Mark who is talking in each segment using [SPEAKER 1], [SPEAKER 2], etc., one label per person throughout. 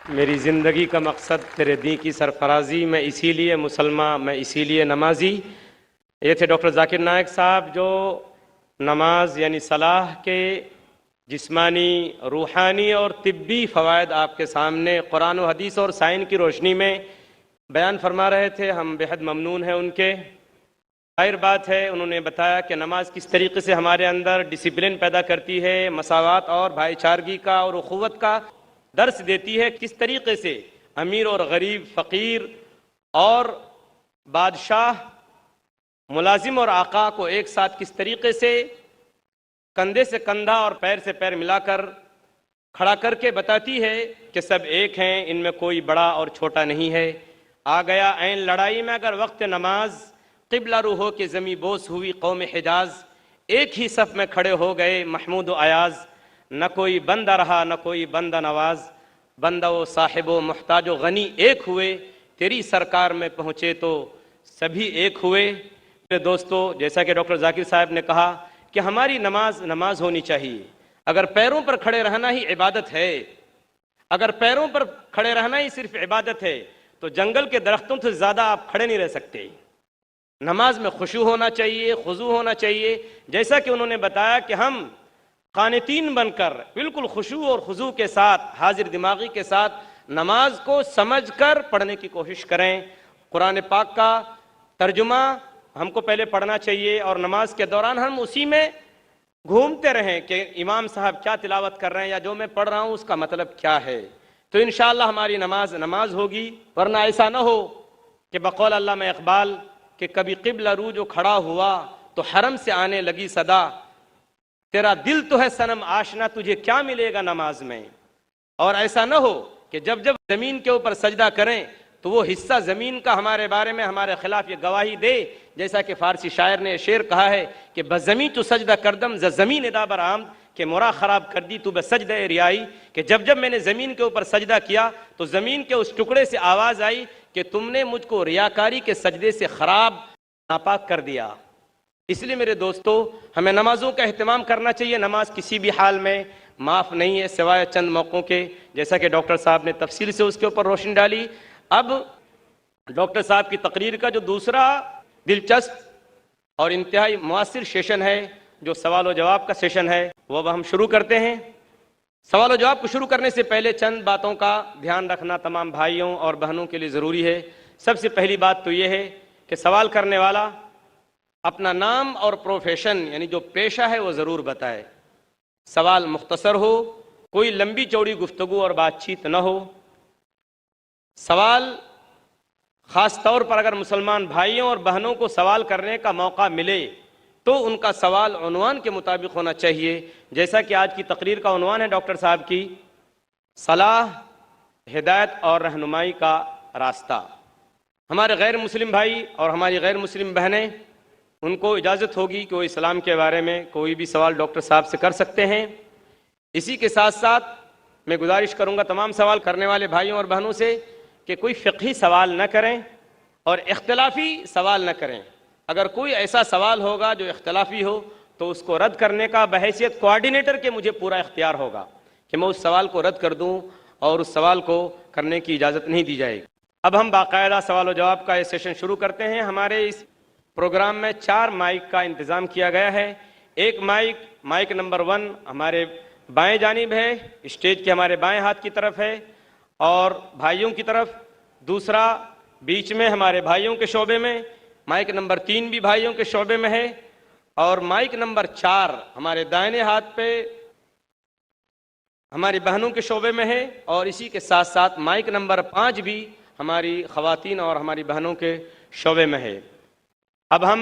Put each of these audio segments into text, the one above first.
[SPEAKER 1] मेरी ज़िंदगी का मकसद तेरे दीन की सरफराजी, मैं इसीलिए मुसलमान, मैं इसीलिए नमाजी। ये थे डॉक्टर जाकिर नायक साहब, जो नमाज यानी सलाह के जिस्मानी, रूहानी और तिब्बी फ़वायद आपके सामने कुरान और हदीस और साइन की रोशनी में बयान फरमा रहे थे। हम बेहद ममनून हैं उनके। जाहिर बात है, उन्होंने बताया कि नमाज किस तरीके से हमारे अंदर डिसिप्लिन पैदा करती है, मसावात और भाईचारगी का और उखुवत का दर्स देती है, किस तरीके से अमीर और गरीब, फ़कीर और बादशाह, मुलाजिम और आका को एक साथ किस तरीके से कंधे से कंधा और पैर से पैर मिलाकर खड़ा करके बताती है कि सब एक हैं, इनमें कोई बड़ा और छोटा नहीं है। आ गया ऐन लड़ाई में अगर वक्त नमाज, क़िबला रू हो के ज़मी बोस हुई कौम हिजाज, एक ही सफ़ में खड़े हो गए महमूद अयाज, न कोई बंदा रहा न कोई बंदा नवाज, बंदा व साहिब व मुहताज व गनी एक हुए, तेरी सरकार में पहुँचे तो सभी एक हुए। मेरे दोस्तों, जैसा कि डॉक्टर जाकिर साहब ने कहा कि हमारी नमाज होनी चाहिए। अगर पैरों पर खड़े रहना ही इबादत है, अगर पैरों पर खड़े रहना ही सिर्फ इबादत है, तो जंगल के दरख्तों से ज़्यादा आप खड़े नहीं रह सकते। नमाज में खुशू होना चाहिए, खुजू होना चाहिए। जैसा कि उन्होंने बताया कि हम कानितीन बनकर बिल्कुल खुशू और खुजू के साथ, हाजिर दिमागी के साथ नमाज को समझकर पढ़ने की कोशिश करें। कुरान पाक का तर्जुमा हमको पहले पढ़ना चाहिए और नमाज के दौरान हम उसी में घूमते रहें कि इमाम साहब क्या तिलावत कर रहे हैं या जो मैं पढ़ रहा हूँ उसका मतलब क्या है। तो इंशाअल्लाह हमारी नमाज होगी। वरना ऐसा ना हो कि बकौल अल्लामा इकबाल कि कभी क़िबला रू जो खड़ा हुआ तो हरम से आने लगी सदा, तेरा दिल तो है सनम आशना, तुझे क्या मिलेगा नमाज में। और ऐसा ना हो कि जब जब जमीन के ऊपर सजदा करें तो वो हिस्सा जमीन का हमारे बारे में, हमारे खिलाफ ये गवाही दे, जैसा कि फारसी शायर ने शेर कहा है कि बजमी तो सजदा करदम जमीन दाबर आम, कि मोरा खराब कर दी तू बसजदा रियाई, कि जब जब मैंने ज़मीन के ऊपर सजदा किया तो ज़मीन के उस टुकड़े से आवाज़ आई कि तुमने मुझको रियाकारी के सजदे से ख़राब, नापाक कर दिया। इसलिए मेरे दोस्तों, हमें नमाज़ों का अहतमाम करना चाहिए। नमाज किसी भी हाल में माफ़ नहीं है सिवाय चंद मौक़ों के, जैसा कि डॉक्टर साहब ने तफसील से उसके ऊपर रोशनी डाली। अब डॉक्टर साहब की तकरीर का जो दूसरा दिलचस्प और इंतहाई मुअस्सिर सेशन है, जो सवाल व जवाब का सेशन है, वो अब हम शुरू करते हैं। सवाल व जवाब को शुरू करने से पहले चंद बातों का ध्यान रखना तमाम भाइयों और बहनों के लिए ज़रूरी है। सबसे पहली बात तो ये है कि सवाल करने वाला अपना नाम और प्रोफेशन यानी जो पेशा है वो ज़रूर बताए। सवाल मुख्तसर हो, कोई लंबी चौड़ी गुफ्तगू और बातचीत न हो। सवाल ख़ास तौर पर अगर मुसलमान भाइयों और बहनों को सवाल करने का मौका मिले तो उनका सवाल उन्वान के मुताबिक होना चाहिए। जैसा कि आज की तकरीर का उन्वान है डॉक्टर साहब की, सलाह, हिदायत और रहनुमाई का रास्ता। हमारे गैर मुस्लिम भाई और हमारी गैर मुस्लिम बहनें, उनको इजाज़त होगी कि वो इस्लाम के बारे में कोई भी सवाल डॉक्टर साहब से कर सकते हैं। इसी के साथ साथ मैं गुजारिश करूँगा तमाम सवाल करने वाले भाइयों और बहनों से कि कोई फ़िक़ही सवाल न करें और इख्तलाफी सवाल न करें। अगर कोई ऐसा सवाल होगा जो इख्तलाफी हो तो उसको रद्द करने का बहैसियत कोऑर्डिनेटर के मुझे पूरा इख्तियार होगा कि मैं उस सवाल को रद्द कर दूं और उस सवाल को करने की इजाज़त नहीं दी जाएगी। अब हम बाकायदा सवाल व जवाब का ये सेशन शुरू करते हैं। हमारे इस प्रोग्राम में 4 माइक का इंतज़ाम किया गया है। एक माइक नंबर 1 हमारे बाएं जानिब है, स्टेज के हमारे बाएं हाथ की तरफ है और भाइयों की तरफ। दूसरा बीच में हमारे भाइयों के शोबे में, माइक नंबर 3 भी भाइयों के शोबे में है और माइक नंबर 4 हमारे दाहिने हाथ पे हमारी बहनों के शोबे में है और इसी के साथ साथ माइक नंबर 5 भी हमारी ख़वातीन और हमारी बहनों के शोबे में है। अब हम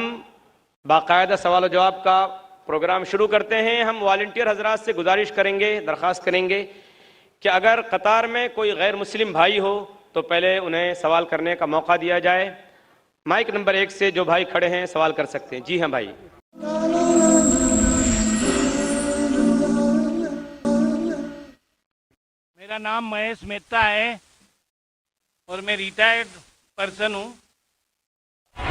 [SPEAKER 1] बाकायदा सवाल जवाब का प्रोग्राम शुरू करते हैं। हम वॉलंटियर हजरात से गुजारिश करेंगे, दरख्वास्त करेंगे कि अगर कतार में कोई गैर मुस्लिम भाई हो तो पहले उन्हें सवाल करने का मौका दिया जाए। माइक नंबर 1 से जो भाई खड़े हैं सवाल कर सकते हैं। जी हाँ भाई।
[SPEAKER 2] मेरा नाम महेश मेहता है और मैं रिटायर्ड पर्सन हूँ।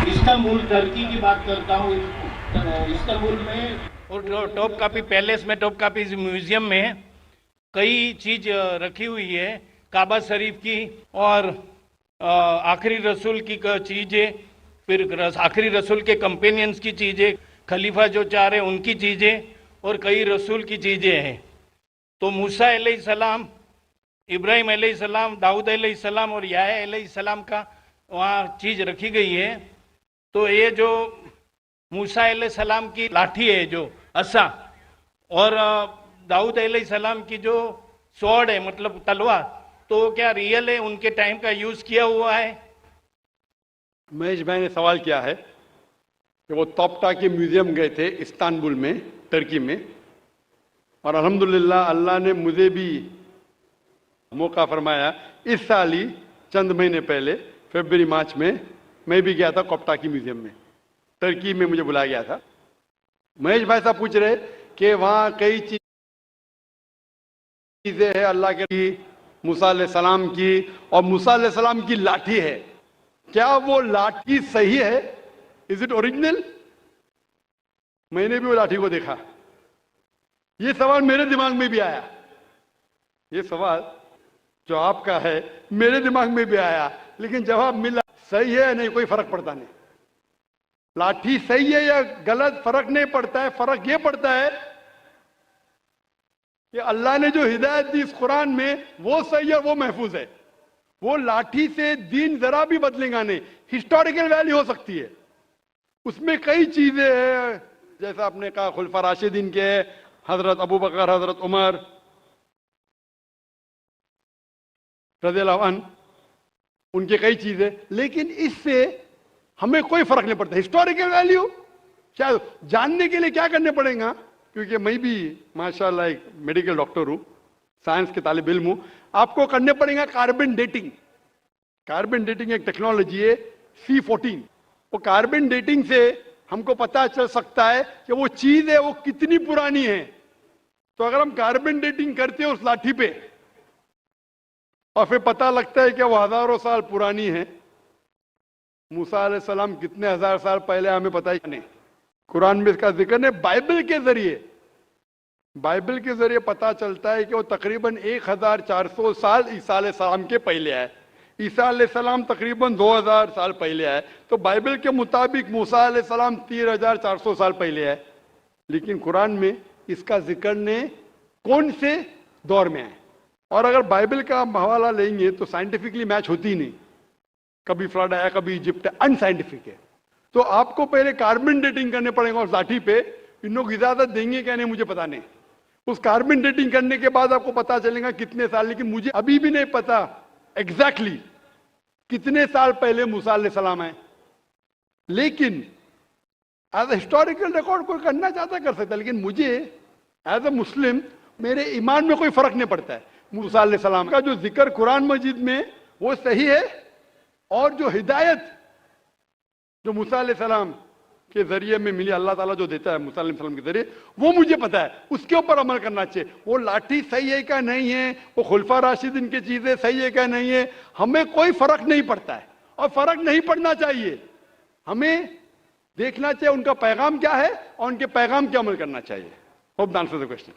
[SPEAKER 2] इस्तांबुल टर्की की बात करता हूँ। इस्तांबुल में और टॉप कापी पैलेस में, टॉप कापी म्यूजियम में कई चीज़ रखी हुई है काबा शरीफ की और आखिरी रसूल की चीज़ें, फिर आखिरी रसूल के कंपेनियंस की चीज़ें, खलीफा जो चार है उनकी चीज़ें और कई रसूल की चीज़ें हैं। तो मूसा अलैहिस्सलाम, इब्राहिम अलैहिस्सलाम, दाऊद अलैहिस्सलाम और याह्या अलैहिस्सलाम का वहाँ चीज़ रखी गई है। तो ये जो मूसा अलैहिस्सलाम की लाठी है, जो असा, और दाऊद अलैहिस्सलाम की जो स्वॉर्ड है, मतलब तलवार, तो क्या रियल है, उनके टाइम का यूज किया हुआ है?
[SPEAKER 3] महेश भाई ने सवाल किया है कि वो तोप्टाकी म्यूजियम गए थे इस्तांबुल में, टर्की में, और अल्हम्दुलिल्लाह अल्लाह ने मुझे भी मौका फरमाया। इस साल ही चंद महीने पहले फरवरी मार्च में मैं भी गया था तोप्टाकी म्यूजियम में, टर्की में मुझे बुलाया गया था। महेश भाई साहब पूछ रहे कि वहाँ कई चीजें हैं अल्लाह के, मूसा अलैहिस्सलाम की, और मूसा अलैहिस्सलाम की लाठी है, क्या वो लाठी सही है? Is it original? मैंने भी वो लाठी को देखा। ये सवाल मेरे दिमाग में भी आया, ये सवाल जो आपका है मेरे दिमाग में भी आया, लेकिन जवाब मिला सही है या नहीं कोई फर्क पड़ता नहीं। लाठी सही है या गलत फर्क नहीं पड़ता है, फर्क ये पड़ता है कि अल्लाह ने जो हिदायत दी इस कुरान में वो सही है, वो महफूज है। वो लाठी से दीन जरा भी बदलेगा नहीं। हिस्टोरिकल वैल्यू हो सकती है, उसमें कई चीजें हैं, जैसा आपने कहा खुलफा राशिदीन के, हजरत अबू बकर, हजरत उमर रज़ियल्लाहु अन्हु, उनके कई चीजें, लेकिन इससे हमें कोई फर्क नहीं पड़ता। हिस्टोरिकल वैल्यू शायद जानने के लिए क्या करने पड़ेगा, क्योंकि मैं भी माशाल्लाह एक मेडिकल डॉक्टर हूं, साइंस के तालिब इल्म हूं, आपको करने पड़ेगा कार्बन डेटिंग। कार्बन डेटिंग एक टेक्नोलॉजी है C14। वो कार्बन डेटिंग से हमको पता चल सकता है कि वो चीज है वो कितनी पुरानी है। तो अगर हम कार्बन डेटिंग करते हैं उस लाठी पे और फिर पता लगता है कि वो हजारों साल पुरानी है, मूसा अलैहिस्सलाम कितने हजार साल पहले हमें पता ही नहीं, कुरान में इसका जिक्र नहीं। बाइबल के जरिए पता चलता है कि वो तकरीबन 1400 साल ईसा अलैहिस्सलाम के पहले आए। ईसा अलैहिस्सलाम तकरीबन 2000 साल पहले आए, तो बाइबल के मुताबिक मूसा अलैहिस्सलाम 3400 साल पहले आए, लेकिन कुरान में इसका जिक्र ने कौन से दौर में है। और अगर बाइबल का हवाला लेंगे तो साइंटिफिकली मैच होती ही नहीं, कभी फ्लड आया कभी इजिप्ट, अनसाइंटिफिक है। तो आपको पहले कार्बन डेटिंग करने पड़ेगा उस लाठी पे। इन लोग इजाजत देंगे क्या नहीं मुझे पता नहीं। उस कार्बन डेटिंग करने के बाद आपको पता चलेगा कितने साल, लेकिन मुझे अभी भी नहीं पता एग्जैक्टली कितने साल पहले मूसा अलैहिस्सलाम आए। लेकिन एज ए हिस्टोरिकल रिकॉर्ड कोई करना चाहता कर सकता है, लेकिन मुझे एज ए मुस्लिम मेरे ईमान में कोई फर्क नहीं पड़ता है। मूसा अलैहिस्सलाम का जो जिक्र कुरान मजीद में वो सही है, और जो हिदायत जो मूसा अलैहिस्सलाम के जरिए में मिली, अल्लाह ताला जो देता है मूसा अलैहिस्सलाम के जरिए, वो मुझे पता है, उसके ऊपर अमल करना चाहिए। वो लाठी सही है क्या नहीं है, वो खुलफा राशिदीन की चीजें सही है क्या नहीं है, हमें कोई फर्क नहीं पड़ता है और फर्क नहीं पड़ना चाहिए। हमें देखना चाहिए उनका पैगाम क्या है और उनके पैगाम पे अमल करना चाहिए। Hope the answer the question.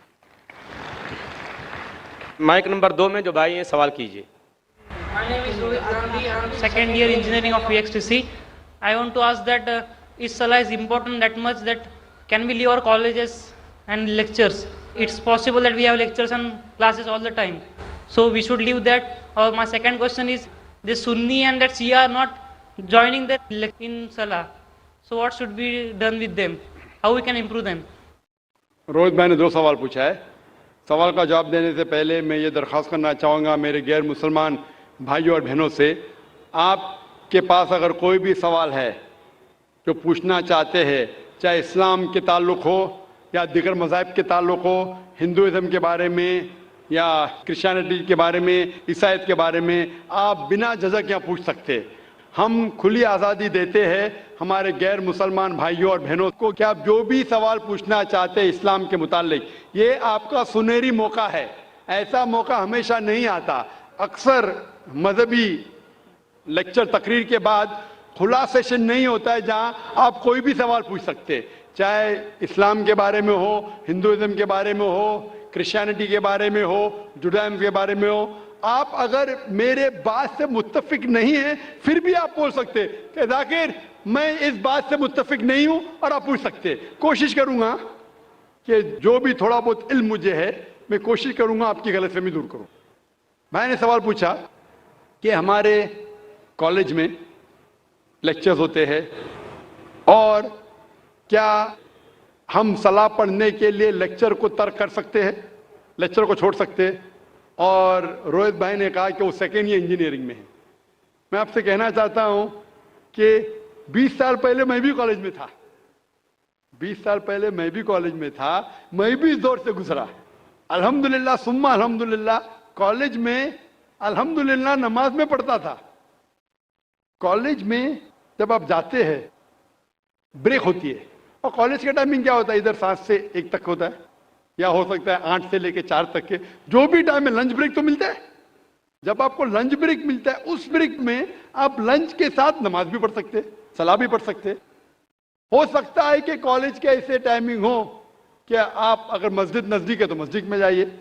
[SPEAKER 1] Mic number 2 में जो भाई हैं सवाल कीजिए।
[SPEAKER 4] My name is Rohit Gandhi. I am second year engineering of VXTC. I want to ask that is Salah is important that much that can we leave our colleges and lectures? It's possible that we have lectures and classes all the time, so we should leave that. Or my second question is, the Sunni and that Shia are not joining that in Salah, so what should be done with them? How we can improve them?
[SPEAKER 3] Rohit भाई ने 2 सवाल पूछा है। सवाल का जवाब देने से पहले मैं ये दरख्वास्त करना चाहूँगा मेरे गैर मुसलमान भाइयों और बहनों से, आपके पास अगर कोई भी सवाल है जो पूछना चाहते हैं, चाहे इस्लाम के ताल्लुक़ हो या दीगर मज़ाहिब के ताल्लुक़ हो, हिंदुइज़म के बारे में या क्रिश्चियनिटी के बारे में, ईसाईयत के बारे में, आप बिना झिझक यहाँ पूछ सकते। हम खुली आज़ादी देते हैं हमारे गैर मुसलमान भाइयों और बहनों को कि आप जो भी सवाल पूछना चाहते हैं इस्लाम के मुतालिक, ये आपका सुनहरी मौका है। ऐसा मौका हमेशा नहीं आता। अक्सर मजहबी लेक्चर तकरीर के बाद खुला सेशन नहीं होता है जहां आप कोई भी सवाल पूछ सकते, चाहे इस्लाम के बारे में हो, हिंदुइज्म के बारे में हो, क्रिश्चियनिटी के बारे में हो, जुडाइज्म के बारे में हो। आप अगर मेरे बात से मुत्तफिक नहीं है फिर भी आप बोल सकते कि जाकिर मैं इस बात से मुत्तफिक नहीं हूं, और आप पूछ सकते। कोशिश करूंगा कि जो भी थोड़ा बहुत इल्म मुझे है मैं कोशिश करूंगा आपकी गलतफहमी दूर करूं। मैंने सवाल पूछा कि हमारे कॉलेज में लेक्चर्स होते हैं और क्या हम सलाह पढ़ने के लिए लेक्चर को तर्क कर सकते हैं, लेक्चर को छोड़ सकते हैं? और रोहित भाई ने कहा कि वो सेकेंड ईयर इंजीनियरिंग में है। मैं आपसे कहना चाहता हूं कि 20 साल पहले मैं भी कॉलेज में था, 20 साल पहले मैं भी कॉलेज में था, मैं भी इस दौर से गुजरा। अल्हम्दुलिल्लाह सुम्मा अल्हम्दुलिल्लाह, कॉलेज में अल्हम्दुलिल्लाह नमाज में पढ़ता था। कॉलेज में जब आप जाते हैं ब्रेक होती है, और कॉलेज का टाइमिंग क्या होता है, इधर 7 से 1 तक होता है, या हो सकता है 8 से लेकर 4 तक के, जो भी टाइम है लंच ब्रेक तो मिलता है। जब आपको लंच ब्रेक मिलता है उस ब्रेक में आप लंच के साथ नमाज भी पढ़ सकते, सलाह भी पढ़ सकते। हो सकता है कि कॉलेज के ऐसे टाइमिंग हो कि आप अगर मस्जिद नजदीक है तो मस्जिद में जाइए,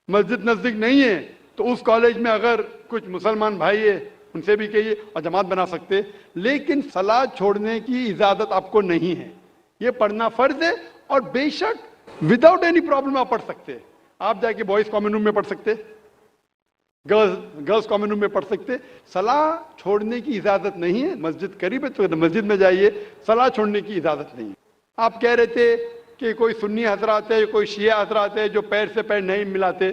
[SPEAKER 3] मस्जिद नजदीक नहीं है तो उस कॉलेज में अगर कुछ मुसलमान भाई है उनसे भी कहिए और जमात बना सकते। लेकिन सलाह छोड़ने की इजाजत आपको नहीं है, ये पढ़ना फर्ज है। और बेशक विदाउट एनी प्रॉब्लम आप पढ़ सकते हैं। आप जाके बॉयज कॉमन रूम में पढ़ सकते, गर्ल्स कॉमन रूम में पढ़ सकते। सलाह छोड़ने की इजाजत नहीं है। मस्जिद करीब है तो मस्जिद में जाइए, सलाह छोड़ने की इजाजत नहीं है। आप कह रहे थे कि कोई सुन्नी हजरात है, कोई शिया हजरात है जो पैर से पैर नहीं मिलाते।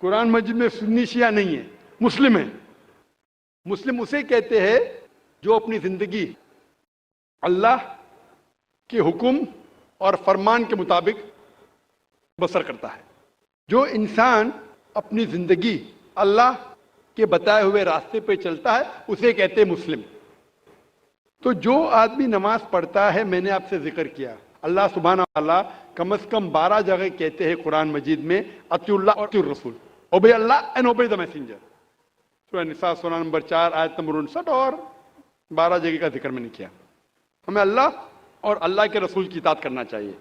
[SPEAKER 3] कुरान मस्जिद में सुन्नी शिया नहीं है, मुस्लिम है। मुस्लिम उसे कहते हैं जो अपनी जिंदगी अल्लाह के हुक्म और फरमान के मुताबिक बसर करता है। जो इंसान अपनी जिंदगी अल्लाह के बताए हुए रास्ते पे चलता है उसे कहते हैं मुस्लिम। तो जो आदमी नमाज पढ़ता है, मैंने आपसे जिक्र किया, अल्लाह सुब्हाना ताला कम से कम 12 जगह कहते हैं कुरान मजीद में अतिउल्लाह और अतिउर रसूल, ओबे अल्लाह एंड ओबे द मैसेंजर। सूरह निसा सूरा नंबर 4 आयत नंबर 59 और 12 जगह का जिक्र मैंने किया। हमें अल्लाह और अल्लाह के रसूल की इताअत करना चाहिए।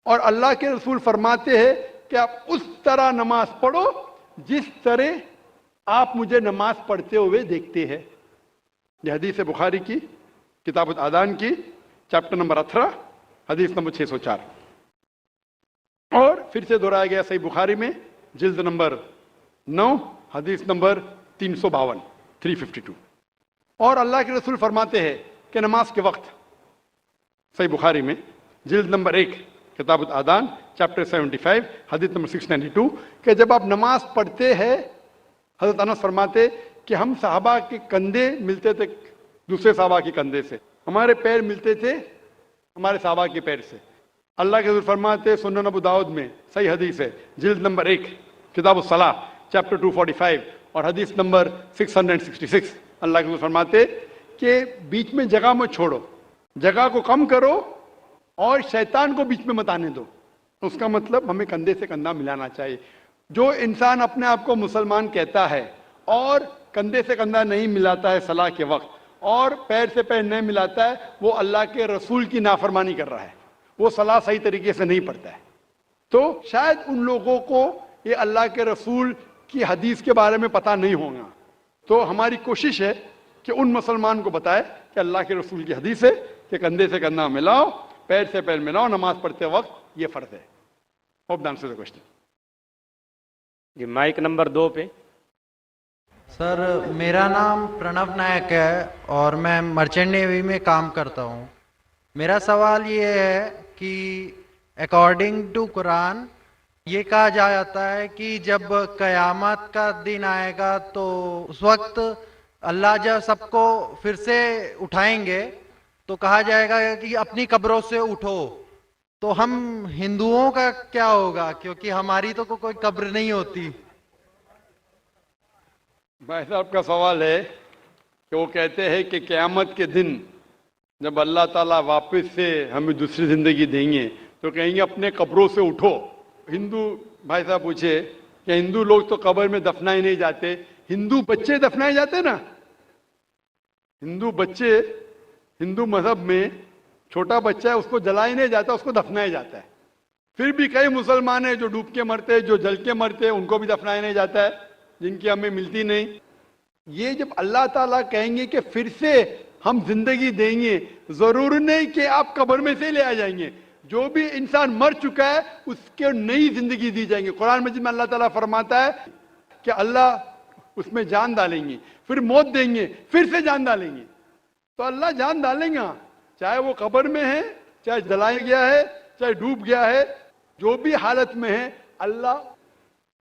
[SPEAKER 3] और अल्लाह के रसूल फरमाते हैं कि आप उस तरह नमाज पढ़ो जिस तरह आप मुझे नमाज पढ़ते हुए देखते हैं। यह हदीस है बुखारी की किताब आदान की चैप्टर नंबर 18 हदीस नंबर 604। और फिर से दोहराया गया सही बुखारी में जिल्द नंबर 9 हदीस नंबर 352 352। और अल्लाह के रसूल फरमाते हैं कि नमाज के वक्त, सही बुखारी में जिल्द नंबर 1 किताब आदान चैप्टर 75 हदीस नंबर 692, कि जब आप नमाज पढ़ते हैं, हजरत अनस फरमाते कि हम साहबा के कंधे मिलते थे दूसरे साहबा के कंधे से, हमारे पैर मिलते थे हमारे साहबा के पैर से। अल्लाह के रसूल फरमाते सुनन अबू दाऊद में सही हदीस है जिल्द नंबर 1 किताब सलाह चैप्टर 245 और हदीस नंबर 666, अल्लाह के रसूल फरमाते कि बीच में जगह मत छोड़ो, जगह को कम करो और शैतान को बीच में मत आने दो। उसका मतलब हमें कंधे से कंधा मिलाना चाहिए। जो इंसान अपने आप को मुसलमान कहता है और कंधे से कंधा नहीं मिलाता है सलाह के वक्त और पैर से पैर नहीं मिलाता है, वो अल्लाह के रसूल की नाफरमानी कर रहा है, वो सलाह सही तरीके से नहीं पढ़ता है। तो शायद उन लोगों को ये अल्लाह के रसूल की हदीस के बारे में पता नहीं होगा। तो हमारी कोशिश है कि उन मुसलमान को बताए कि अल्लाह के रसूल की हदीस है कि कंधे से कंधा मिलाओ, पैर से पैर मिलाओ नमाज पढ़ते वक्त, ये फर्ज है। Hope the answer the question.
[SPEAKER 1] जी माइक नंबर 2 पे।
[SPEAKER 5] सर मेरा नाम प्रणव नायक है और मैं मर्चेंट नेवी में काम करता हूँ। मेरा सवाल ये है कि अकॉर्डिंग टू कुरान ये कहा जाता है कि जब कयामत का दिन आएगा तो उस वक्त अल्लाह जब सबको फिर से उठाएंगे तो कहा जाएगा कि अपनी कब्रों से उठो। तो हम हिंदुओं का क्या होगा, क्योंकि हमारी तो कोई कब्र नहीं होती।
[SPEAKER 3] भाई साहब का सवाल है कि वो कहते हैं कि क़यामत के दिन जब अल्लाह ताला वापस से हमें दूसरी जिंदगी देंगे तो कहेंगे अपने कब्रों से उठो। हिंदू भाई साहब पूछे कि हिंदू लोग तो कब्र में दफनाए नहीं जाते, हिंदू बच्चे दफनाए जाते ना। हिंदू बच्चे, हिंदू मजहब में छोटा बच्चा है उसको जलाया नहीं जाता, उसको दफनाया जाता है। फिर भी कई मुसलमान हैं जो डूब के मरते हैं, जो जल के मरते हैं, उनको भी दफनाया नहीं जाता है। जिनकी हमें मिलती नहीं। ये जब अल्लाह ताला कहेंगे कि फिर से हम जिंदगी देंगे, जरूर नहीं कि आप कब्र में से ले आ जाएंगे। जो भी इंसान मर चुका है उसके नई जिंदगी दी जाएंगे। कुरान मजीद में अल्लाह ताला फरमाता है कि अल्लाह उसमें जान डालेंगे, फिर मौत देंगे, फिर से जान डालेंगे। तो अल्लाह जान डालेंगे, चाहे वो कब्र में है, चाहे जलाया गया है, चाहे डूब गया है, जो भी हालत में है अल्लाह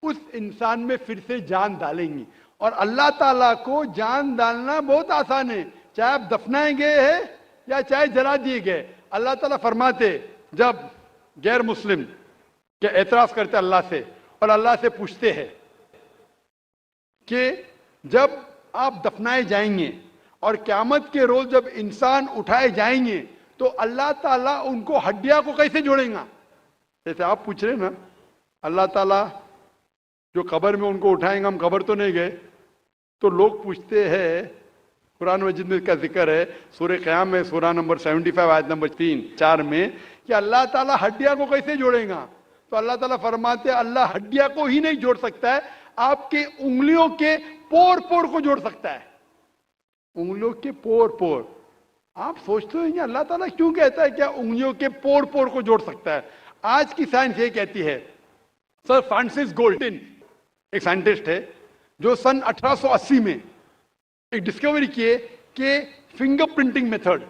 [SPEAKER 3] उस इंसान में फिर से जान डालेंगे। और अल्लाह ताला को जान डालना बहुत आसान है, चाहे आप दफनाए गए हैं या चाहे जला दिए गए। अल्लाह ताला फरमाते जब गैर मुस्लिम के एतराज करते अल्लाह से और अल्लाह से पूछते हैं कि जब आप दफनाए जाएंगे और क़यामत के रोज जब इंसान उठाए जाएंगे तो अल्लाह ताला उनको हड्डियां को कैसे जोड़ेगा। जैसे आप पूछ रहे ना, अल्लाह ताला जो कब्र में उनको उठाएंगे, हम कब्र तो नहीं गए, तो लोग पूछते हैं, कुरान मजीद में इसका जिक्र है सूरह क़याम में, सूरा नंबर 75 आयत नंबर 3-4 में, कि अल्लाह ताला हड्डियां को कैसे जोड़ेगा। तो अल्लाह ताला फरमाते हैं अल्लाह हड्डियां को ही नहीं जोड़ सकता है, आपके उंगलियों के पोर पोर को जोड़ सकता है। उंगलियों के पोर पोर। आप सोचते हो अल्लाह ताला क्यों कहता है क्या उंगलियों के पोर पोर को जोड़ सकता है। आज की साइंस ये कहती है, सर फ्रांसिस गोल्डन एक साइंटिस्ट है जो सन 1880 में एक डिस्कवरी किए कि फिंगरप्रिंटिंग मेथड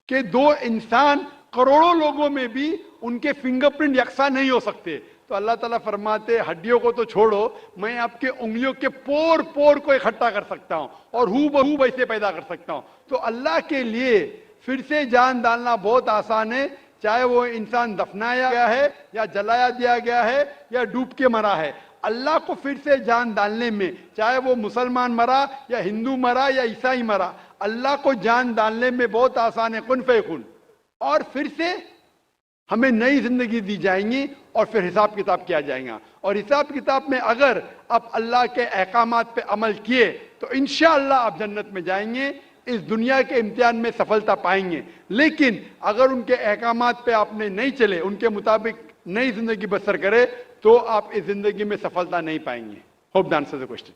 [SPEAKER 3] के दो इंसान करोड़ों लोगों में भी उनके फिंगरप्रिंट यकसा नहीं हो सकते। तो अल्लाह ताला फरमाते हड्डियों को तो छोड़ो, मैं आपके उंगलियों के पोर पोर को इकट्ठा कर सकता हूं और हू बहू वैसे पैदा कर सकता हूं। तो अल्लाह के लिए फिर से जान डालना बहुत आसान है, चाहे वो इंसान दफनाया गया है या जलाया दिया गया है या डूब के मरा है। अल्लाह को फिर से जान डालने में, चाहे वो मुसलमान मरा या हिंदू मरा या ईसाई मरा, अल्लाह को जान डालने में बहुत आसान है, कुन फयकुन। और फिर से हमें नई जिंदगी दी जाएंगी और फिर हिसाब किताब किया जाएगा। और हिसाब किताब में अगर आप अल्लाह के अहकामात पे अमल किए तो इंशाअल्लाह आप जन्नत में जाएंगे, इस दुनिया के इम्तिहान में सफलता पाएंगे। लेकिन अगर उनके अहकामात पे आपने नहीं चले, उनके मुताबिक नई जिंदगी बसर करे, तो आप इस जिंदगी में सफलता नहीं पाएंगे। Hope the answer the question.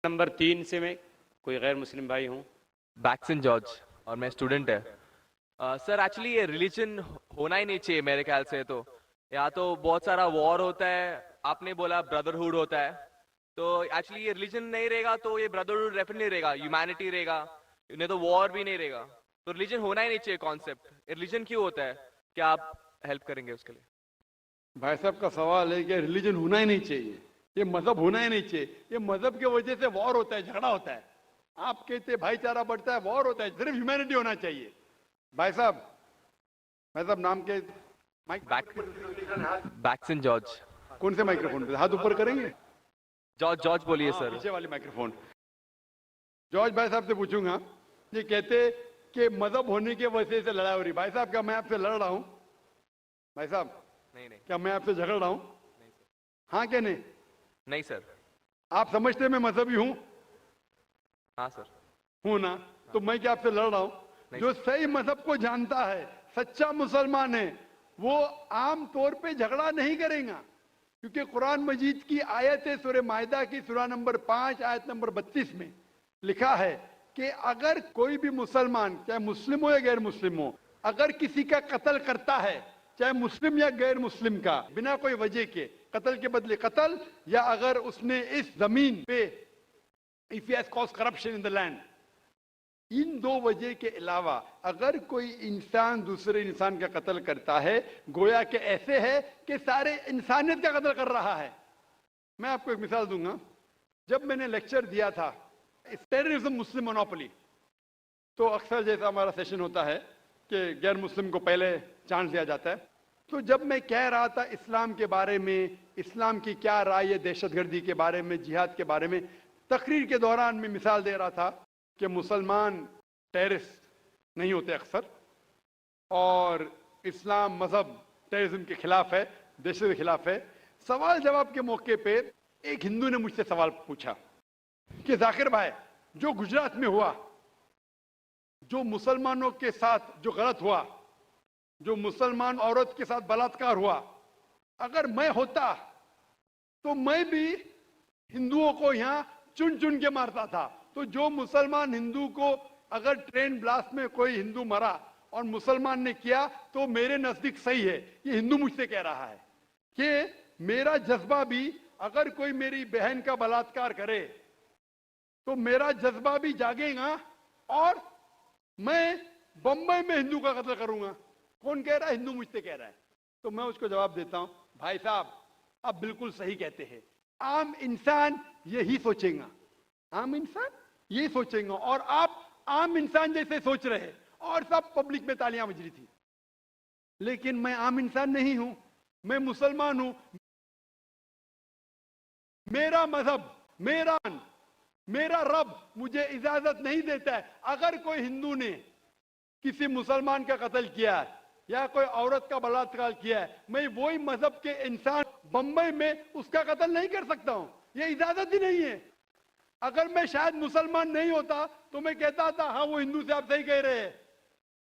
[SPEAKER 1] Number 3 से मैं कोई गैर मुस्लिम भाई हूँ।
[SPEAKER 6] बैक्सन जॉर्ज और मैं स्टूडेंट है। सर एक्चुअली ये रिलीजन होना ही नहीं चाहिए मेरे ख्याल से। तो या तो बहुत सारा वॉर होता है, आपने बोला ब्रदरहुड होता है, तो एक्चुअली ये रिलीजन नहीं रहेगा तो ये ब्रदरहुड डेफिनेटली रहेगा, ह्यूमैनिटी रहेगा, नहीं तो वॉर भी नहीं रहेगा। तो रिलीजन होना ही नहीं चाहिए कॉन्सेप्ट। रिलीजन क्यों होता है, क्या आप हेल्प करेंगे उसके लिए?
[SPEAKER 3] भाई साहब का सवाल है कि रिलीजन होना ही नहीं चाहिए, ये मजहब होना ही नहीं चाहिए। ये मजहब की वजह से वॉर होता है, झगड़ा होता है। आप कहते भाईचारा बढ़ता है, वॉर होता है, सिर्फ ह्यूमैनिटी होना चाहिए। भाई साहब नाम के
[SPEAKER 6] बैक्सन जॉर्ज।
[SPEAKER 3] कौन से माइक्रोफोन पे हाथ ऊपर करेंगे?
[SPEAKER 6] जॉर्ज बोलिए सर।
[SPEAKER 3] पीछे वाली माइक्रोफोन। जॉर्ज भाई साहब से पूछूंगा, ये कहते कि मजहब होने की वजह से लड़ाई हो रही। भाई साहब क्या मैं आपसे लड़ रहा हूं? भाई साहब
[SPEAKER 6] नहीं
[SPEAKER 3] क्या मैं आपसे झगड़ रहा हूं? हाँ क्या नहीं?
[SPEAKER 6] नहीं सर।
[SPEAKER 3] आप समझते मैं मजहबी हूं?
[SPEAKER 6] हाँ सर।
[SPEAKER 3] हूं ना? तो मैं क्या आपसे लड़ रहा हूं? जो सही मजहब को जानता है, सच्चा मुसलमान है, वो आम तौर पे झगड़ा नहीं करेगा। क्योंकि कुरान मजीद की आयत है सूरह माइदा की सूरा नंबर 5 आयत नंबर 32 में लिखा है कि अगर कोई भी मुसलमान, चाहे मुस्लिम हो या गैर मुस्लिम हो, अगर किसी का कत्ल करता है, चाहे मुस्लिम या गैर मुस्लिम का, बिना कोई वजह के, कत्ल के बदले कत्ल, या अगर उसने इस जमीन पे if he has caused corruption in the land, इन दो वजह के अलावा अगर कोई इंसान दूसरे इंसान का कत्ल करता है, गोया के ऐसे है कि सारे इंसानियत का कत्ल कर रहा है। मैं आपको एक मिसाल दूंगा। जब मैंने लेक्चर दिया था टेररिज्म मुस्लिम मोनोपोली, तो अक्सर जैसा हमारा सेशन होता है कि गैर मुस्लिम को पहले चांस दिया जाता है, तो जब मैं कह रहा था इस्लाम के बारे में, इस्लाम की क्या राय है दहशतगर्दी के बारे में, जिहाद के बारे में, तकरीर के दौरान मैं मिसाल दे रहा था कि मुसलमान टेररिस्ट नहीं होते अक्सर, और इस्लाम मजहब टेररिज्म के खिलाफ है, दहशत के खिलाफ है। सवाल जवाब के मौके पे एक हिंदू ने मुझसे सवाल पूछा कि जाकिर भाई, जो गुजरात में हुआ, जो मुसलमानों के साथ जो गलत हुआ, जो मुसलमान औरत के साथ बलात्कार हुआ, अगर मैं होता तो मैं भी हिंदुओं को यहाँ चुन चुन के मारता था। तो जो मुसलमान हिंदू को अगर ट्रेन ब्लास्ट में कोई हिंदू मरा और मुसलमान ने किया तो मेरे नजदीक सही है। ये हिंदू मुझसे कह रहा है कि मेरा जज्बा भी, अगर कोई मेरी बहन का बलात्कार करे तो मेरा जज्बा भी जागेगा और मैं बंबई में हिंदू का कत्ल करूंगा। कौन कह रहा है? हिंदू मुझसे कह रहा है। तो मैं उसको जवाब देता हूं, भाई साहब आप बिल्कुल सही कहते हैं। आम इंसान यही सोचेगा, आम इंसान यही सोचेगा। और आप आम इंसान जैसे सोच रहे और सब पब्लिक में तालियां बज रही थी। लेकिन मैं आम इंसान नहीं हूं, मैं मुसलमान हूं। मेरा मजहब, मेरा रब मुझे इजाजत नहीं देता है। अगर कोई हिंदू ने किसी मुसलमान का कत्ल किया है या कोई औरत का बलात्कार किया है, मैं वही मजहब के इंसान बंबई में उसका कत्ल नहीं कर सकता हूं। यह इजाजत ही नहीं है। अगर मैं शायद मुसलमान नहीं होता तो मैं कहता था हाँ वो हिंदू से आप सही कह रहे हैं।